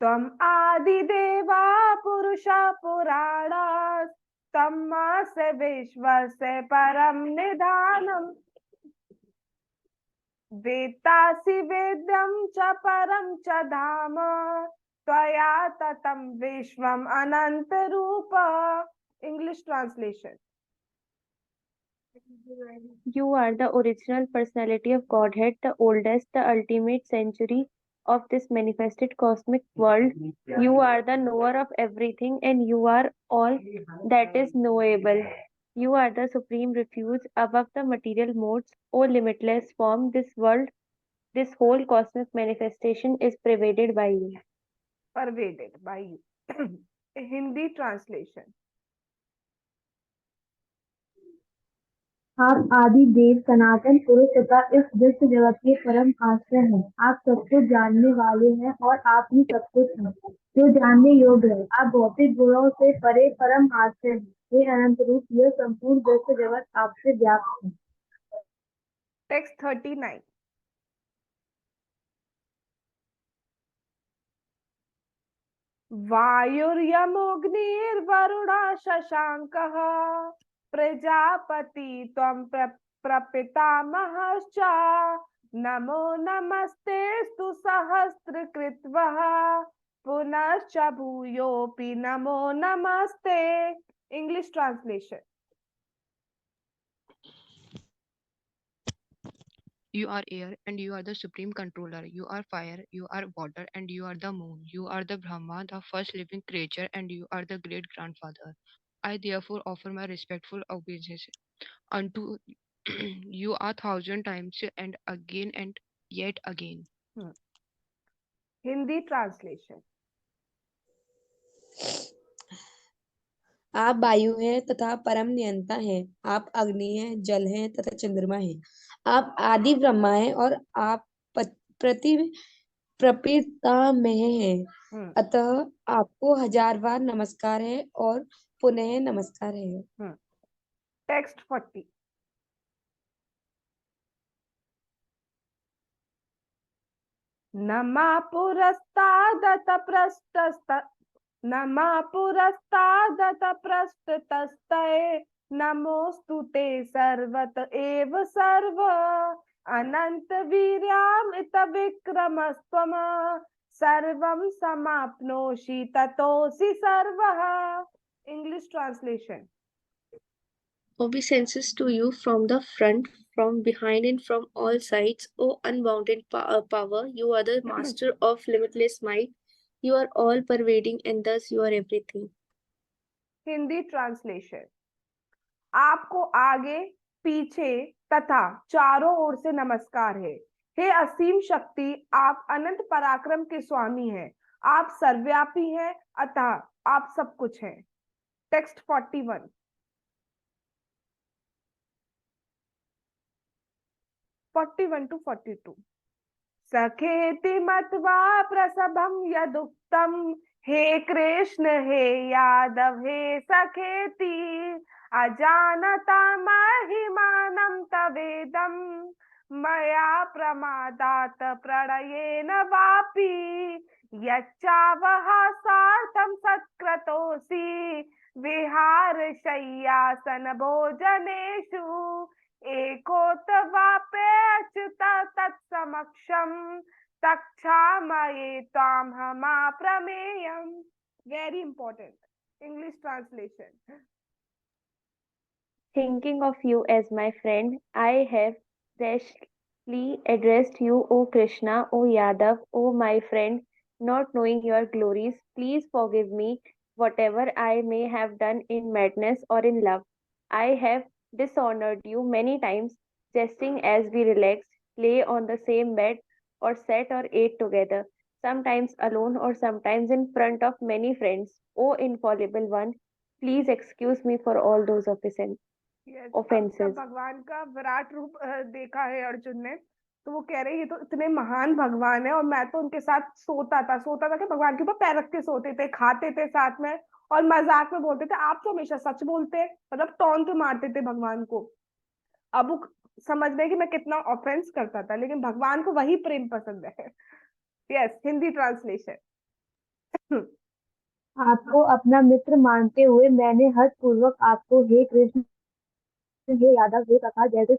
त्वम् आदिदेवा पुरुषा पुराणात् तमस्य विश्वस्य परम निधानम् वेत्तासि वेद्यं च परं च धाम त्वया ततं विश्वम् अनंत रूप। English translation. You are the original personality of Godhead, the oldest, the ultimate century of this manifested cosmic world. You are the knower of everything, and you are all that is knowable. You are the supreme refuge above the material modes, O limitless form. This world, this whole cosmic manifestation is pervaded by you. Pervaded by you. Hindi translation. आप आदि देव, सनातन पुरुष तथा इस विश्व जगत के परम आश्रय हैं। आप सब कुछ जानने वाले हैं और आप ही सब कुछ हैं जो जानने योग्य है। आप भौतिक गुणों से परे परम आश्रय हैं। हे अनंत रूप, यह संपूर्ण विश्व जगत आपसे व्याप्त है। टेक्स्ट 39। वायुर्यमोऽग्निर्वरुणः शशाङ्कः प्रजापति त्वं प्रपितामहश्च नमो नमस्तेस्तु सहस्रकृत्वः पुनश्च भूयोऽपि नमो नमस्ते। English translation. You are air and you are the supreme controller. You are fire, you are water, and you are the moon. You are the Brahma, the first living creature, and you are the great grandfather. I therefore offer my respectful obeisance unto you a thousand times and yet again. Hindi translation. आप वायु हैं तथा परम नियंता हैं। आप अग्नि हैं, जल हैं तथा चंद्रमा हैं। आप आदि ब्रह्मा हैं और आप प्रति प्रपितामह हैं। अतः आपको हजार बार नमस्कार है और पुनः नमस्कार है। टेक्स्ट 40। नमा पुरस्तादत पृष्ठस्त नमा पुरस्तादत पृष्ठतस्ते नमोस्तु ते सर्वत एव सर्व अनंत वीर्यामित विक्रमस्त्वम् सर्वं समाप्नोषि ततोऽसि सर्वः। English translation. Obeisances to you from the front, from behind, and from all sides, O unbounded power. You are the master of limitless might. You are all pervading, and thus you are everything. Hindi translation. आपको आगे, पीछे तथा चारों ओर से नमस्कार है। हे असीम शक्ति, आप अनंत पराक्रम के स्वामी हैं। आप सर्वव्यापी हैं, अतः आप सब कुछ हैं। टेक्स्ट 41। टू 42। सखेति मत्वा प्रसभं यदुक्तं हे कृष्ण हे यादव हे सखेति अजानता महिमानं तवेदं मया प्रमादात प्रणयेन वापि यच्चावः सार्थं सत्क्रतोऽसि विहारशय्यासन भोजनेषु एकोत्वापे अच्युत तत्समक्षं तक्षामये त्वां हमा प्रमेयम्। Very important. English translation. Thinking of you as my friend, I have rashly addressed you, O Krishna, O Yadav, O my friend, not knowing your glories. Please forgive me whatever I may have done in madness or in love. I have dishonored you many times, jesting as we relaxed, lay on the same bed, or sat or ate together. sometimes alone or sometimes in front of many friends. O infallible one, please excuse me for all those yes, अब जब offenses. भगवान का विराट रूप देखा है अर्जुन ने, तो वो कह रहे ये तो इतने महान भगवान है और मैं तो उनके साथ सोता था कि भगवान के ऊपर पैर रख के सोते थे, खाते थे साथ में और मजाक में बोलते थे। आप तो हमेशा सच बोलते, मतलब टोंट मारते थे भगवान को। अब वो समझ रहे कि मैं कितना ऑफेंस करता था, लेकिन भगवान को वही प्रेम पसंद है। Yes, Hindi translation. आपको अपना मित्र मानते हुए मैंने हर्षपूर्वक आपको हे कृष्ण, हे यादव, हे प्रकाश जैसे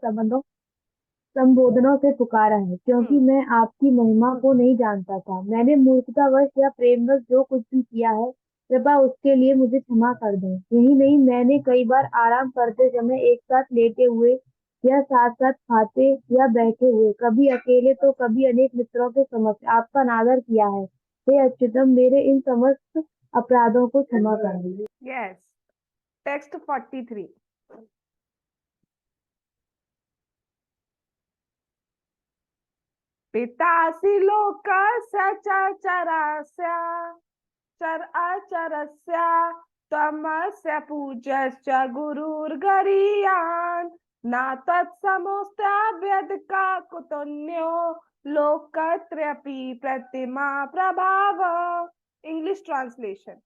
संबोधनों से पुकारा है, क्योंकि मैं आपकी महिमा को नहीं जानता था। मैंने मूर्खतावश या प्रेमवश जो कुछ भी किया है, कृपा उसके लिए मुझे क्षमा कर दें। यही नहीं, मैंने कई बार आराम करते समय एक साथ लेटे हुए या साथ साथ खाते या बैठे हुए, कभी अकेले तो कभी अनेक मित्रों के समक्ष आपका अनादर किया है। हे अच्युतम, मेरे इन समस्त अपराधों को क्षमा कर दीजिए। Yes, text 43। पितासि लोकस्य चराचरस्य चराचरस्य त्वमस्य पूज्यश्च गुरुर्गरीयान् न तत्समोऽस्त्यभ्यधिका कुतोऽन्यो लोकत्रयपि प्रतिमा प्रभाव। English translation.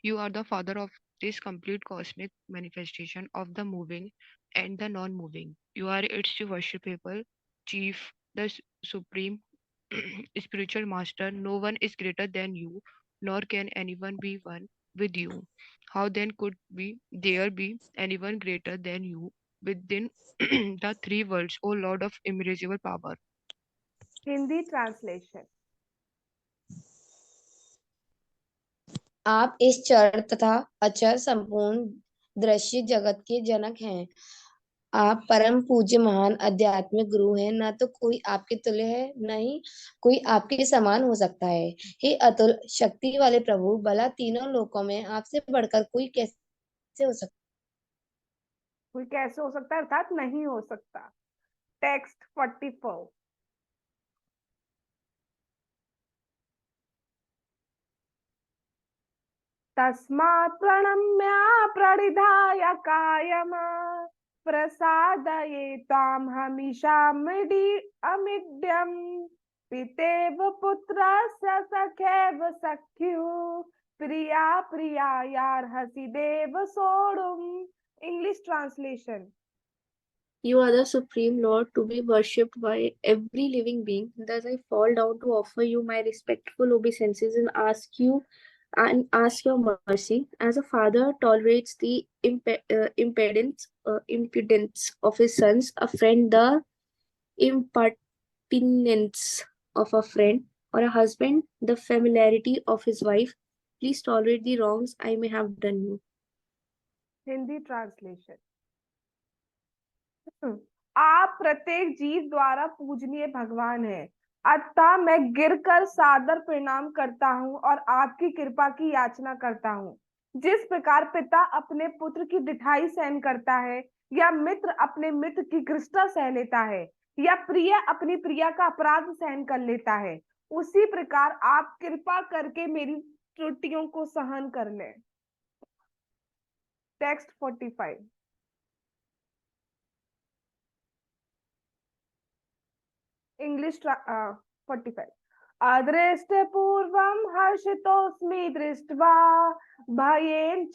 You are the father of this complete cosmic manifestation of the moving and the non-moving. You are its worshipable chief, the supreme spiritual master. No one is greater than you, nor can anyone be one with you. How then could there be anyone greater than you within the three worlds, O Lord of immeasurable power? Hindi translation. आप इस चर तथा अचर संपूर्ण दृश्य जगत के जनक हैं। आप परम पूज्य महान आध्यात्मिक गुरु हैं। न तो कोई आपके तुल्य है, न ही कोई आपके समान हो सकता है। हे अतुल शक्ति वाले प्रभु, भला तीनों लोकों में आपसे बढ़कर कोई कैसे हो सकता कोई कैसे हो सकता है, अर्थात नहीं हो सकता। टेक्स्ट 44। तस्मात् प्रणम्य प्रणिधाय कायम् प्रसादये त्वां हमीशामिडि अमिड्यम् पितेव पुत्रस्य सखेव सख्युः प्रिया प्रियायार्हसि देव सोढुम्। English translation. You are the supreme Lord to be worshipped by every living being. Thus I fall down to offer you my respectful obeisances and ask your mercy. As a father tolerates the impudence of his sons, a friend the impertinence of a friend, or a husband the familiarity of his wife, please tolerate the wrongs I may have done you. Hindi translation. आप प्रत्येक जीव द्वारा पूजनीय भगवान हैं, अतः मैं गिरकर सादर प्रणाम करता हूँ और आपकी कृपा की याचना करता हूँ। जिस प्रकार पिता अपने पुत्र की डिठाई सहन करता है, या मित्र अपने मित्र की घृष्टता सह लेता है, या प्रिय अपनी प्रिया का अपराध सहन कर लेता है, उसी प्रकार आप कृपा करके मेरी त्रुटियों को सहन कर लें। टेक्स्ट 45। इंग्लिश 45। अदृष्टपूर्वं हर्षितोऽस्मि दृष्ट्वा भयेन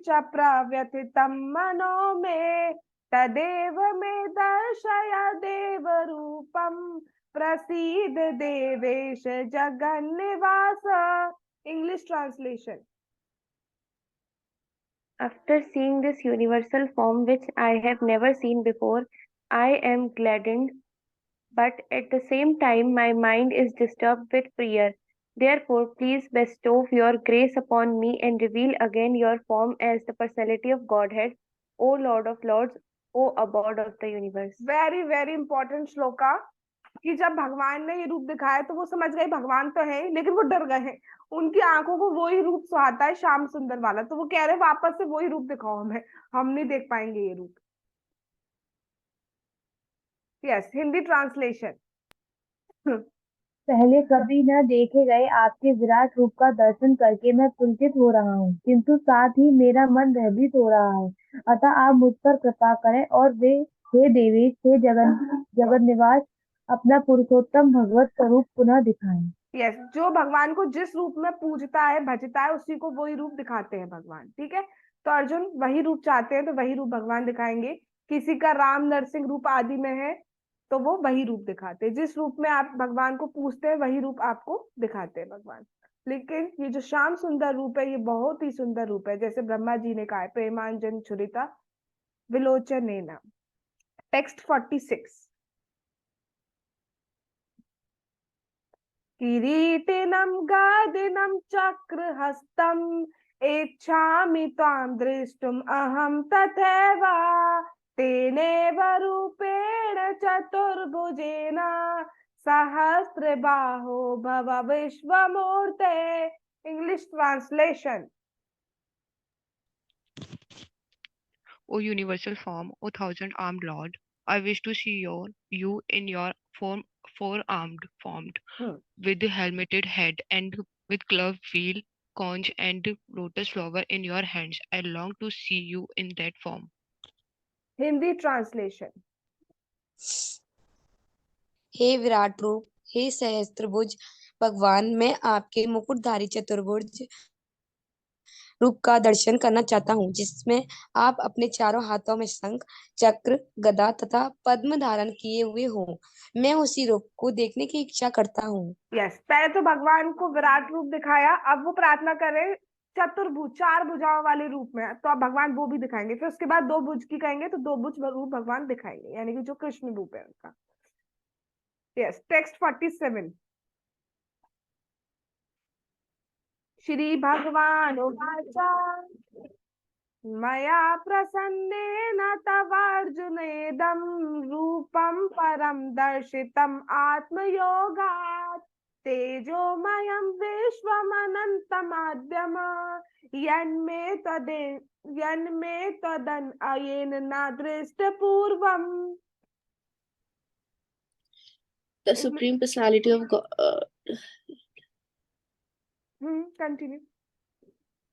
च प्रव्यथितं मनो मे तदेव मे दर्शय देवरूपं प्रसीद देवेश जगन्निवास। English translation. After seeing this universal form which I have never seen before, I am gladdened, but at the same time my mind is disturbed with fear. Therefore, please bestow your grace upon me and reveal again your form as the personality of Godhead, O Lord of Lords, O abode of the universe. Very very important shloka, कि जब भगवान ने ये रूप दिखाया तो वो समझ गए भगवान तो है, लेकिन वो डर गए हैं। उनकी आंखों को वही रूप सुहाता है, श्याम सुंदर वाला, तो वो कह रहे वापस से वही रूप दिखाओ हमें, हम नहीं देख पाएंगे ये रूप। Yes, Hindi translation. पहले कभी न देखे गए आपके विराट रूप का दर्शन करके मैं पुलकित हो रहा हूँ, किंतु साथ ही मेरा मन भयभीत हो रहा है। अतः आप मुझ पर कृपा करें और वे हे देवेश, हे जगन निवास, अपना पुरुषोत्तम भगवत स्वरूप पुनः दिखाएं। यस, जो भगवान को जिस रूप में पूजता है भजता है उसी को वही रूप दिखाते हैं भगवान। ठीक है, तो अर्जुन वही रूप चाहते हैं तो वही रूप भगवान दिखाएंगे। किसी का राम नरसिंह रूप आदि में है तो वो वही रूप दिखाते हैं। जिस रूप में आप भगवान को पूजते हैं वही रूप आपको दिखाते हैं भगवान। लेकिन ये जो श्याम सुंदर रूप है ये बहुत ही सुंदर रूप है, जैसे ब्रह्मा जी ने कहा है, प्रेमांजन छुरिता विलोचन नैना। टेक्स्ट 46। किरीटिनं गदिनं चक्रहस्तम् इच्छामि त्वां द्रष्टुम् अहं तथैव तेनैव रूपेण चतुर्भुजेन सहस्रबाहो भव विश्वमूर्ते। English translation. O universal form, O thousand-armed Lord, I wish to see you in your form, four-armed formed, with the helmeted head and with club wheel, conch and lotus flower in your hands. I long to see you in that form. Hindi translation. हे विराट रूप, हे सहस्त्रभुज भगवान, मैं आपके मुकुटधारी चतुर्भुज रूप का दर्शन करना चाहता हूँ, जिसमें आप अपने चारों हाथों में शंख, चक्र, गदा तथा पद्म धारण किए हुए हो। मैं उसी रूप को देखने की इच्छा करता हूँ। यस, पहले तो भगवान को विराट रूप दिखाया, अब वो प्रार्थना करें चतुर्भुज चार भुजाओं वाले रूप में, तो अब भगवान वो भी दिखाएंगे। फिर उसके बाद दो भुज की कहेंगे तो दो भुज रूप भगवान दिखाएंगे, यानी कि जो कृष्ण रूप है उनका। Yes, text 47। श्री भगवान मया प्रसन्नेन तवार्जुनेदं रूपं परं दर्शितम् आत्मयोगात् तेजोमयं विश्वमनन्तमाद्यम यन्मे त्वदन्येन न दृष्टपूर्वम्। The Supreme Personality of God. Continue.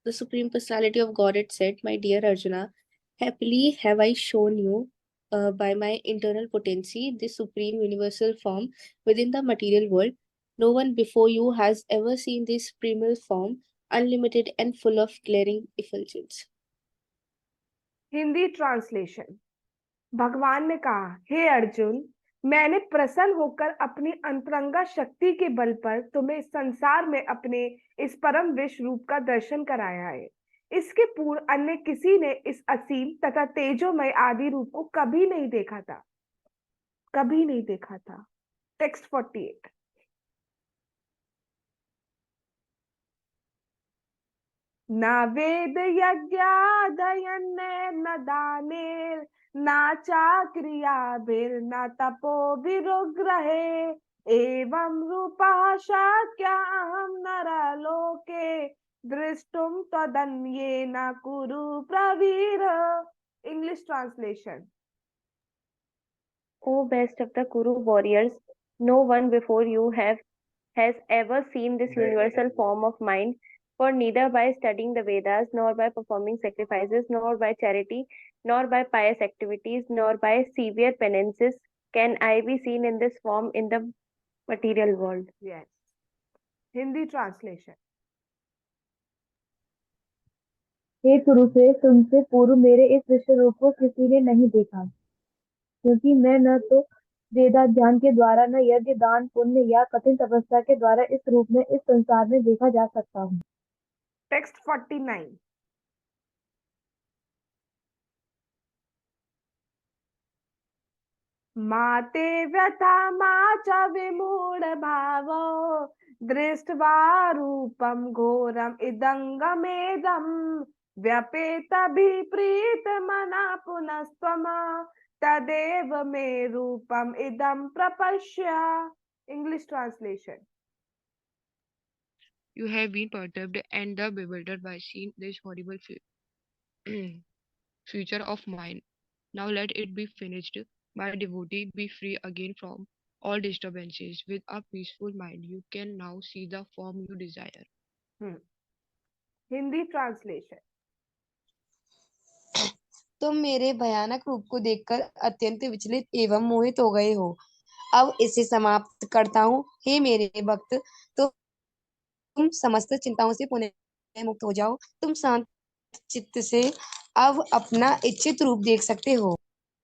The Supreme Personality of Godhead said, My dear Arjuna, happily have I shown you by my internal potency this supreme universal form within the material world. No one before you has ever seen this primal form, unlimited and full of glaring effulgence. Hindi translation. भगवान ने कहा, हे अर्जुन, मैंने प्रसन्न होकर अपनी अंतरंगा शक्ति के बल पर तुम्हें इस संसार में अपने इस परम विश्व रूप का दर्शन कराया है। इसके पूर्व अन्य किसी ने इस असीम तथा तेजोमय आदि रूप को कभी नहीं देखा था, कभी नहीं देखा था। टेक्स्ट 48। न वेद यज्ञादयन्न दानेर न चाक्रियाभिर्न तपोभिरुग्रहे एवं रूपः शक्य अहं नरलोके दृष्टुम त्वदन्येन कुरु प्रवीर। English translation. O best of the Kuru warriors, no one before you has ever seen this universal form of mine, for neither by studying the Vedas, nor by performing sacrifices, nor by charity, nor by pious activities, nor by severe penances can I be seen in this form in the material world. Yes, Hindi translation. हे कुरुश्रेष्ठ, तुमसे पूर्व मेरे इस विश्व रूप को किसी ने नहीं देखा, क्योंकि मैं न तो वेदाध्ययन के द्वारा, न यज्ञ दान पुण्य या कठिन तपस्या के द्वारा इस रूप में इस संसार में देखा जा सकता हूँ। टेक्स्ट 49। माते व्यथा मा च विमूढ़ भावो दृष्ट्वा रूपम घोरम इदंगमेदम व्यपेतभिप्रीत मना पुनस्त्वम तदेव मे रूपम इदं प्रपश्य। English translation. You have been perturbed and bewildered by seeing this horrible future of mine. Now let it be finished. My devotee, be free again from all disturbances. With a peaceful mind, you can now see the form you desire. Hindi translation. तुम मेरे भयानक रूप को देखकर अत्यंत विचलित एवं मोहित हो गए हो। अब इसे समाप्त करता हूँ। हे मेरे भक्त, तुम समस्त चिंताओं से पुनः मुक्त हो जाओ। तुम शांत चित्त से अब अपना इच्छित रूप देख सकते हो।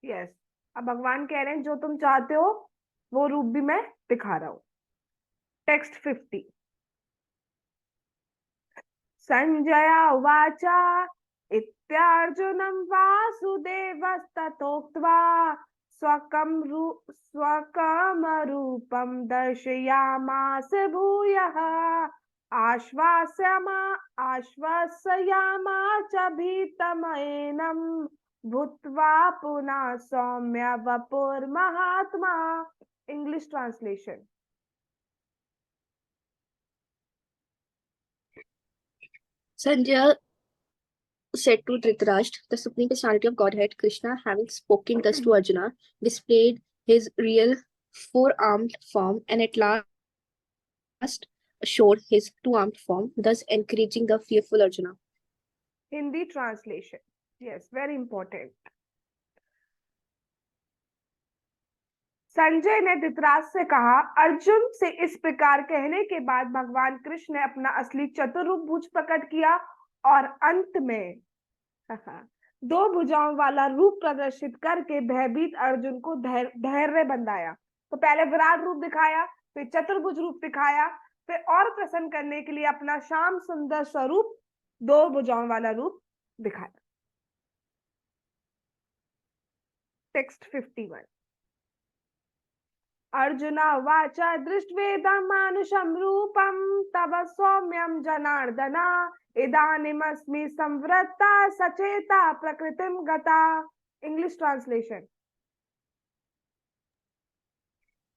यस, अब भगवान कह रहे हैं जो तुम चाहते हो वो रूप भी मैं दिखा रहा हूँ। टेक्स्ट 50। संजय उवाच इत्यार्जुनं वासुदेवस्तथोक्त्वा स्वकमरूपं दर्शयामास भूयः आश्वासयामास च भीतमेनं भूत्वा पुनः सौम्य वपुर्महात्मा। English translation. Sanjay said to Dhritarashtra, the supreme personality of Godhead, Krishna, having spoken thus to Arjuna, displayed his real four-armed form and at last showed his two-armed form, thus encouraging the fearful Arjuna. Hindi translation. Yes, very important. Sanjay ने धृतराष्ट्र से कहा, अर्जुन से इस प्रकार कहने के बाद भगवान कृष्ण ने अपना असली चतुर्भुज भुज प्रकट किया और अंत में दो भुजाओं वाला रूप प्रदर्शित करके भयभीत अर्जुन को धैर्य बंधाया। तो पहले विराट रूप दिखाया, फिर चतुर्भुज रूप दिखाया, फिर और प्रसन्न करने के लिए अपना श्याम सुंदर स्वरूप दो भुजाओं वाला रूप दिखाया। टेक्स्ट 51। अर्जुन उवाच दृष्ट्वेदं मानुषं रूपं तव सौम्यं जनार्दन इदानीमस्मि संवृत्ता सचेता प्रकृतिं गता। English translation.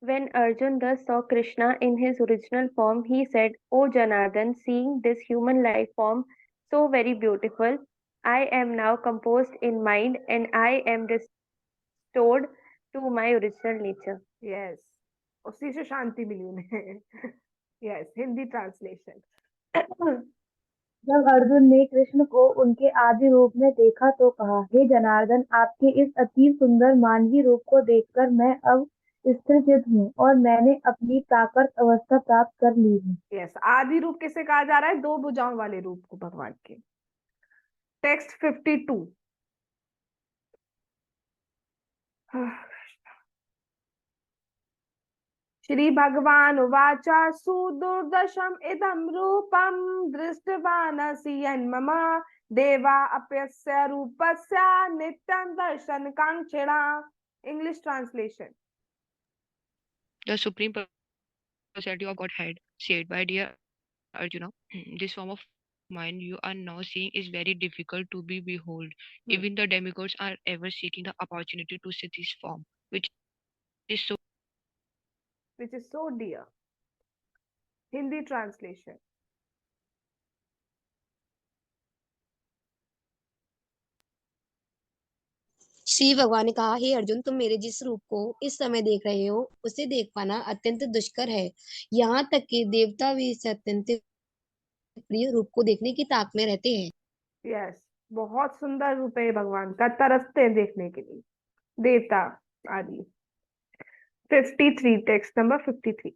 When Arjun thus saw Krishna in his original form, he said, O Janardhan, seeing this human-like form so very beautiful, I am now composed in mind and I am restored to my original nature. Yes, उसी से शांति मिली उन्हें। Yes, Hindi translation. जब अर्जुन ने कृष्ण को उनके आदि रूप में देखा तो कहा, हे जनार्दन, आपके इस अति सुंदर मानवीय रूप को देखकर मैं अब स्थिरचित्त हूँ और मैंने अपनी प्राकृत अवस्था प्राप्त कर ली है। यस, आदि रूप किसे कहा जा रहा है? दो भुजाओं वाले रूप को भगवान के। टेक्स्ट 52। श्री भगवान उवाच सुदुर्दशम इदं रूपं दृष्टवानसि यन्मम देवा अप्यस्य रूपस्य नित्यं दर्शन कांक्षिणा। English translation. The Supreme Personality of Godhead said, by dear Arjuna, this form of mine you are now seeing is very difficult to be behold. Even the demigods are ever seeking the opportunity to see this form, which is so dear. Hindi translation. Shri भगवान ने कहा, हे अर्जुन, तुम मेरे जिस रूप को इस समय देख रहे हो उसे देख पाना अत्यंत दुष्कर है। यहाँ तक कि देवता भी इस अत्यंत प्रिय रूप को देखने की ताक में रहते हैं। यस, बहुत सुंदर रूप है भगवान का, तरसते हैं देखने के लिए देवता आदि। 53, टेक्स्ट नंबर 53।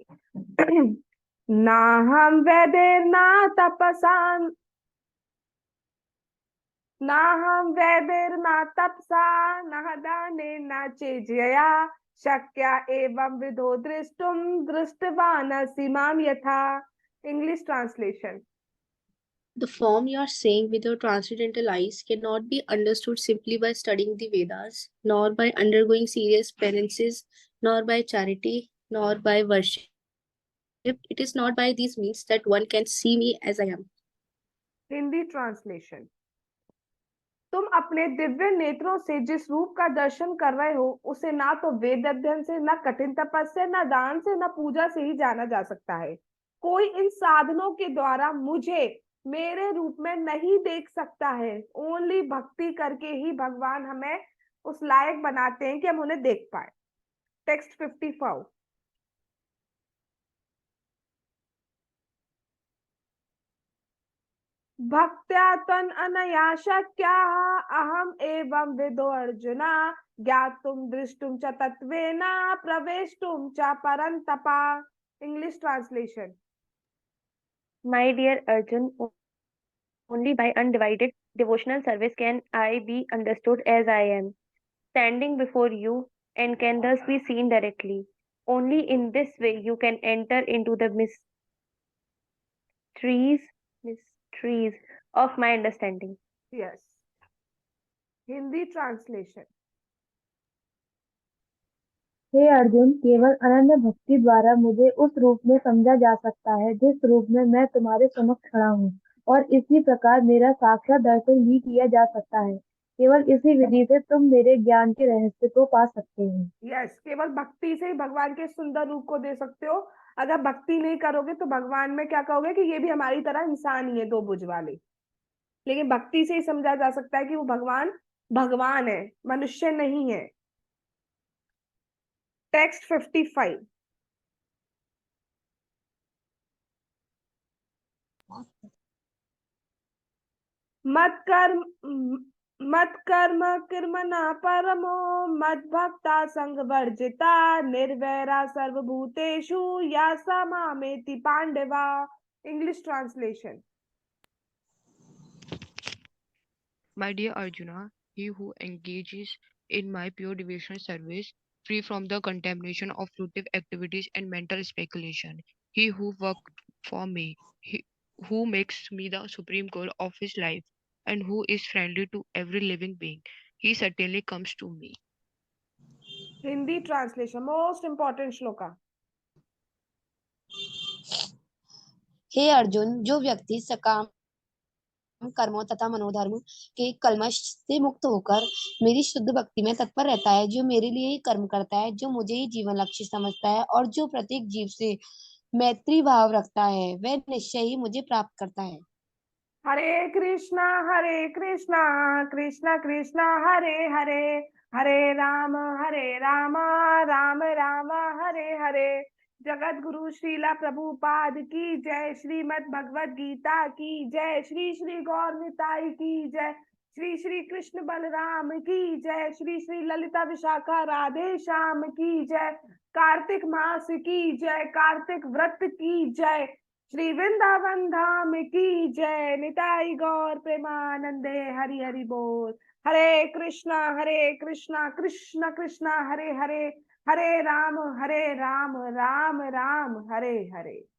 ना हम वैदेर्ना तपसा ना हम वैदेर्ना तपसा न दाने न चेजया शक्या एवं विदो दृष्टुम दृष्टवानसि माम यथा। English translation. The form you are seeing with your transcendental eyes cannot be understood simply by studying the Vedas, nor by undergoing serious penances, nor by charity, nor by worship. It is not by these means that one can see me as I am. Hindi translation. तुम अपने दिव्य नेत्रों से जिस रूप का दर्शन कर रहे हो उसे ना तो वेद अध्ययन से, ना कठिन तपस्या, ना दान से, ना पूजा से ही जाना जा सकता है। कोई इन साधनों के द्वारा मुझे मेरे रूप में नहीं देख सकता है। ओनली भक्ति करके ही भगवान हमें उस लायक बनाते हैं कि हम उन्हें देख पाए। टेक्स्ट 55। भक्त्या त्वन् अनया शक्यः अहम् एवं विदो अर्जुना ज्ञातुं दृष्टुं च तत्त्वेन प्रवेष्टुं च परन्तपा। English translation. My dear Arjun, only by undivided devotional service can I be understood as I am, standing before you, and can thus be seen directly. Only in this way you can enter into the mysteries of my understanding. Yes. Hindi translation. हे अर्जुन, केवल अनन्य भक्ति द्वारा मुझे उस रूप में समझा जा सकता है जिस रूप में मैं तुम्हारे समक्ष खड़ा हूँ, और इसी प्रकार मेरा साक्षात दर्शन भी किया जा सकता है। केवल इसी विधि से तुम मेरे ज्ञान के रहस्य को पा सकते हो। यस, केवल भक्ति से ही भगवान के सुंदर रूप को दे सकते हो। अगर भक्ति नहीं करोगे तो भगवान में क्या कहोगे कि ये भी हमारी तरह इंसान ही है, दो भुज वाले। लेकिन भक्ति से ही समझा जा सकता है कि वो भगवान भगवान है, मनुष्य नहीं है। टेक्स्ट 55। मत कर्म कर्मणा परमो मत भक्ता संग वर्जिता निर्वैरा सर्वभूतेषु या समामेति पांडवा। English translation. My dear Arjuna, he who engages in my pure devotional service, free from the contamination of fruitive activities and mental speculation, he who works for me, who makes me the supreme goal of his life, and who is friendly to every living being, he certainly comes to me. Hindi translation, most important shloka. हे अर्जुन, जो व्यक्ति सकाम कर्मों तथा मनोधर्म के कलमश से मुक्त होकर मेरी शुद्ध भक्ति में तत्पर रहता है, जो मेरे लिए ही कर्म करता है, जो मुझे ही जीवन लक्ष्य समझता है और जो प्रत्येक जीव से मैत्री भाव रखता है, वह निश्चय ही मुझे प्राप्त करता है। हरे कृष्णा कृष्णा कृष्णा हरे हरे, हरे राम राम राम हरे हरे। जगत गुरु श्रीला प्रभुपाद की जय। श्रीमद् भगवद गीता की जय। श्री श्री गौर निताई की जय। श्री श्री कृष्ण बलराम की जय। श्री श्री ललिता विशाखा राधे श्याम की जय। कार्तिक मास की जय। कार्तिक व्रत की जय। श्री वृंदावन धाम की जय। निताई गौर प्रेमानंदे हरि हरि बोल। हरे कृष्णा कृष्णा कृष्णा हरे हरे, हरे राम राम राम हरे हरे।